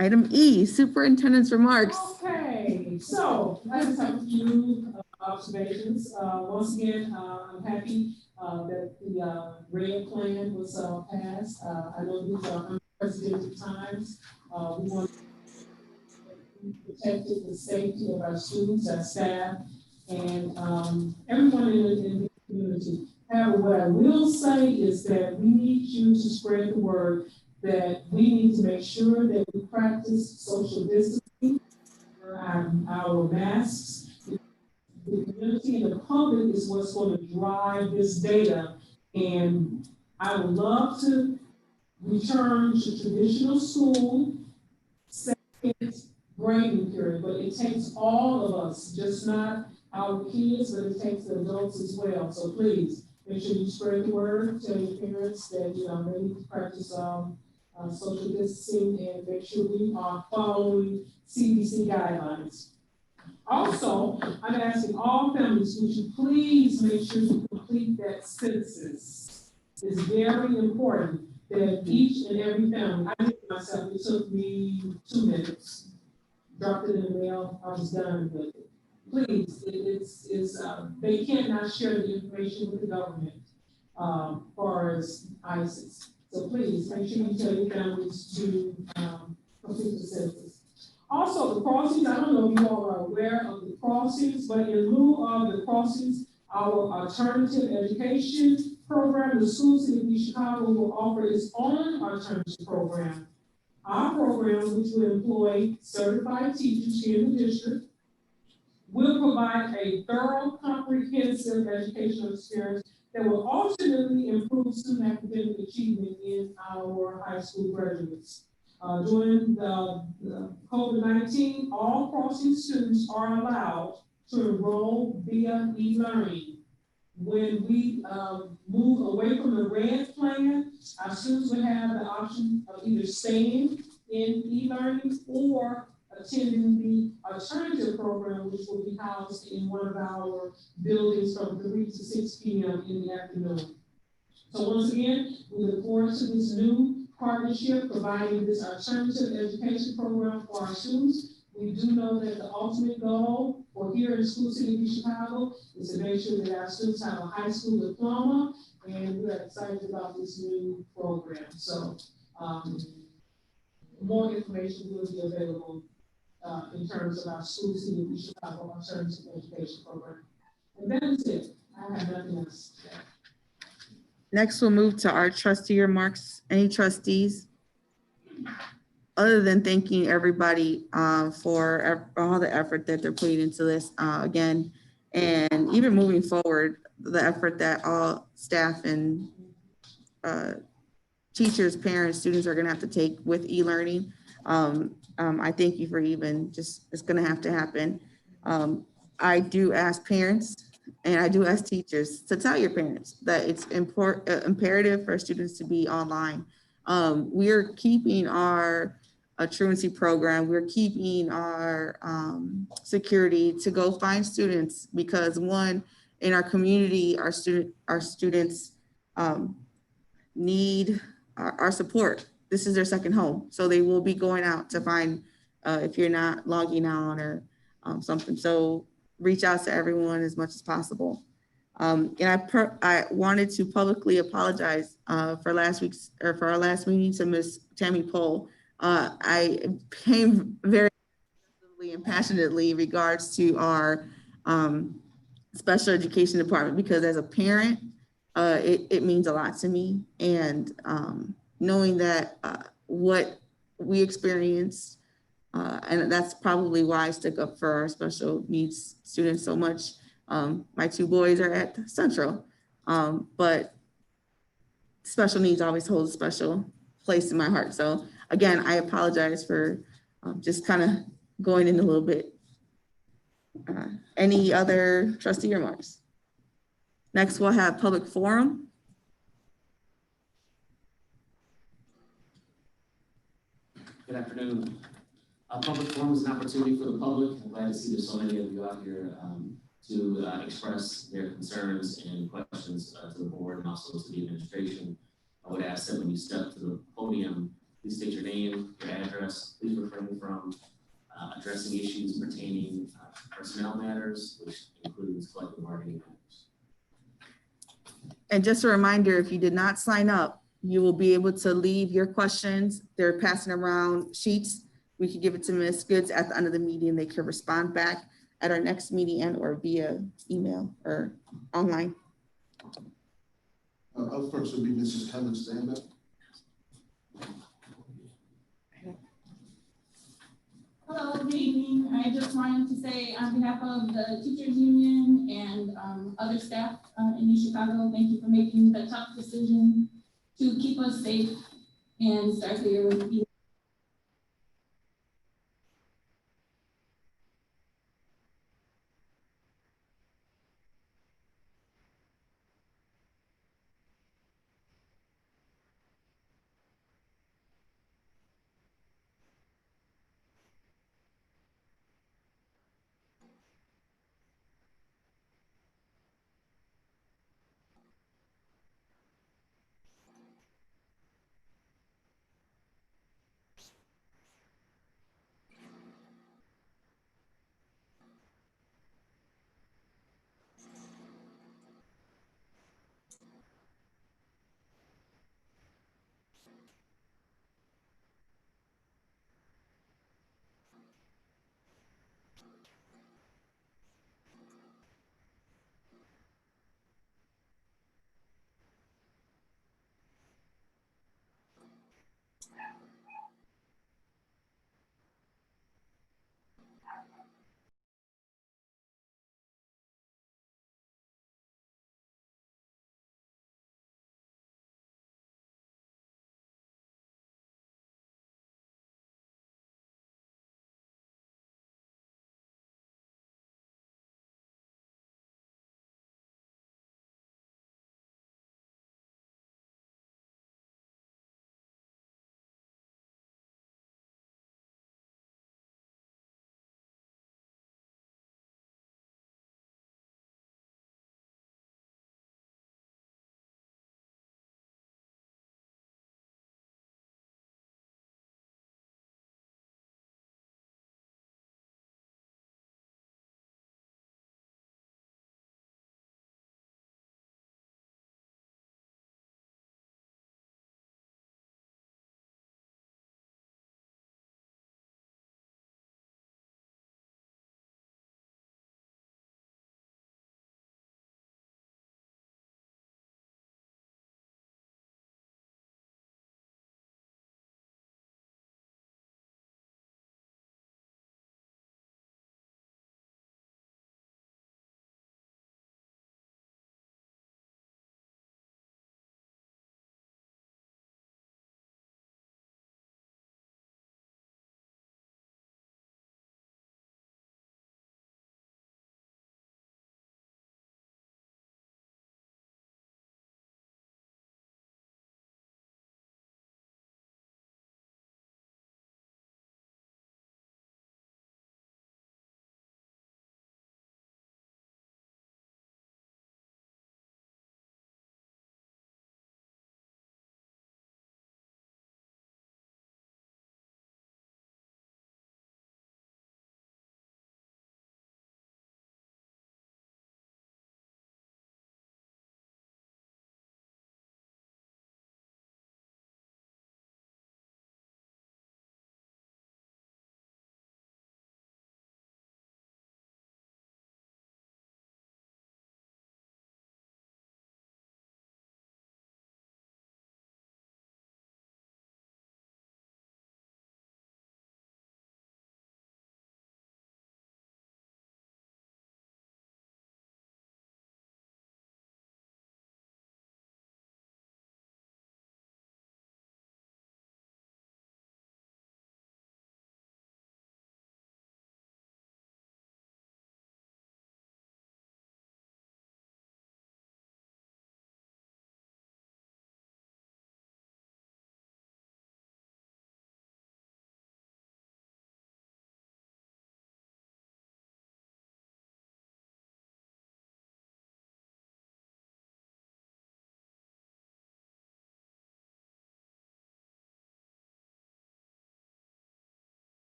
Item E, superintendent's remarks.
Okay, so I just have a few observations. Once again, I'm happy that the red plan was passed. I know these are unprecedented times. We want to protect the safety of our students, our staff, and everyone in the community. However, what I will say is that we need you to spread the word that we need to make sure that we practice social distancing, our masks. The community and the public is what's going to drive this data. And I would love to return to traditional school, second grading period, but it takes all of us, just not our kids, but it takes the adults as well. So please, make sure you spread the word, tell your parents that, they need to practice social distancing, and make sure we are following CDC guidelines. Also, I'm asking all families, would you please make sure you complete that census? It's very important that each and every family, I did it myself, it took me 2 minutes. Dropped it in the mail, I was done with it. Please, they cannot share the information with the government. far as ISIS. So please make sure you tell your families to complete the census. Also, the crossings, I don't know if you all are aware of the crossings, but in lieu of the crossings, our alternative education program, the School City of East Chicago will offer its own alternative program. Our program, which will employ certified teachers here in the district, will provide a thorough, comprehensive educational experience that will ultimately improve student academic achievement in our high school graduates. During the COVID-19, all crossing students are allowed to enroll via e-learning. When we move away from the red plan, our students will have the option of either staying in e-learning or attending the alternative program, which will be housed in one of our buildings from 3 to 6 p.m. in the afternoon. So once again, we look forward to this new partnership, providing this alternative education program for our students. We do know that the ultimate goal for here in the School City of East Chicago is to make sure that our students have a high school diploma, and we're excited about this new program. So more information will be available in terms of our School City of East Chicago alternative education program. And that is it. I have nothing else to say.
Next, we'll move to our trustee remarks. Any trustees? Other than thanking everybody for all the effort that they're putting into this again, and even moving forward, the effort that all staff and teachers, parents, students are gonna have to take with e-learning. I thank you for even just, it's gonna have to happen. I do ask parents and I do ask teachers to tell your parents that it's imperative for students to be online. We're keeping our truancy program, we're keeping our security to go find students, because one, in our community, our students need our support. This is their second home. So they will be going out to find if you're not logging on or something. So reach out to everyone as much as possible. And I wanted to publicly apologize for our last meeting to Ms. Tammy Pohl. I came very and passionately in regards to our special education department, because as a parent, it means a lot to me. And knowing that what we experienced, and that's probably why I stick up for our special needs students so much. My two boys are at Central, but special needs always hold a special place in my heart. So again, I apologize for just kind of going in a little bit. Any other trustee remarks? Next, we'll have public forum.
Good afternoon. Public forum is an opportunity for the public. I'm glad to see there's so many of you out here to express their concerns and questions to the board and also to the administration. I would ask that when you step to the podium, please state your name, your address, please refrain from addressing issues pertaining to personnel matters, which includes collective bargaining matters.
And just a reminder, if you did not sign up, you will be able to leave your questions. They're passing around sheets. We can give it to Ms. Goods at the end of the meeting. They can respond back at our next meeting and or via email or online.
Up first will be Mrs. Helen Stand Up.
Hello, good evening. I just wanted to say on behalf of the teachers union and other staff in East Chicago, thank you for making the tough decision to keep us safe and start the year with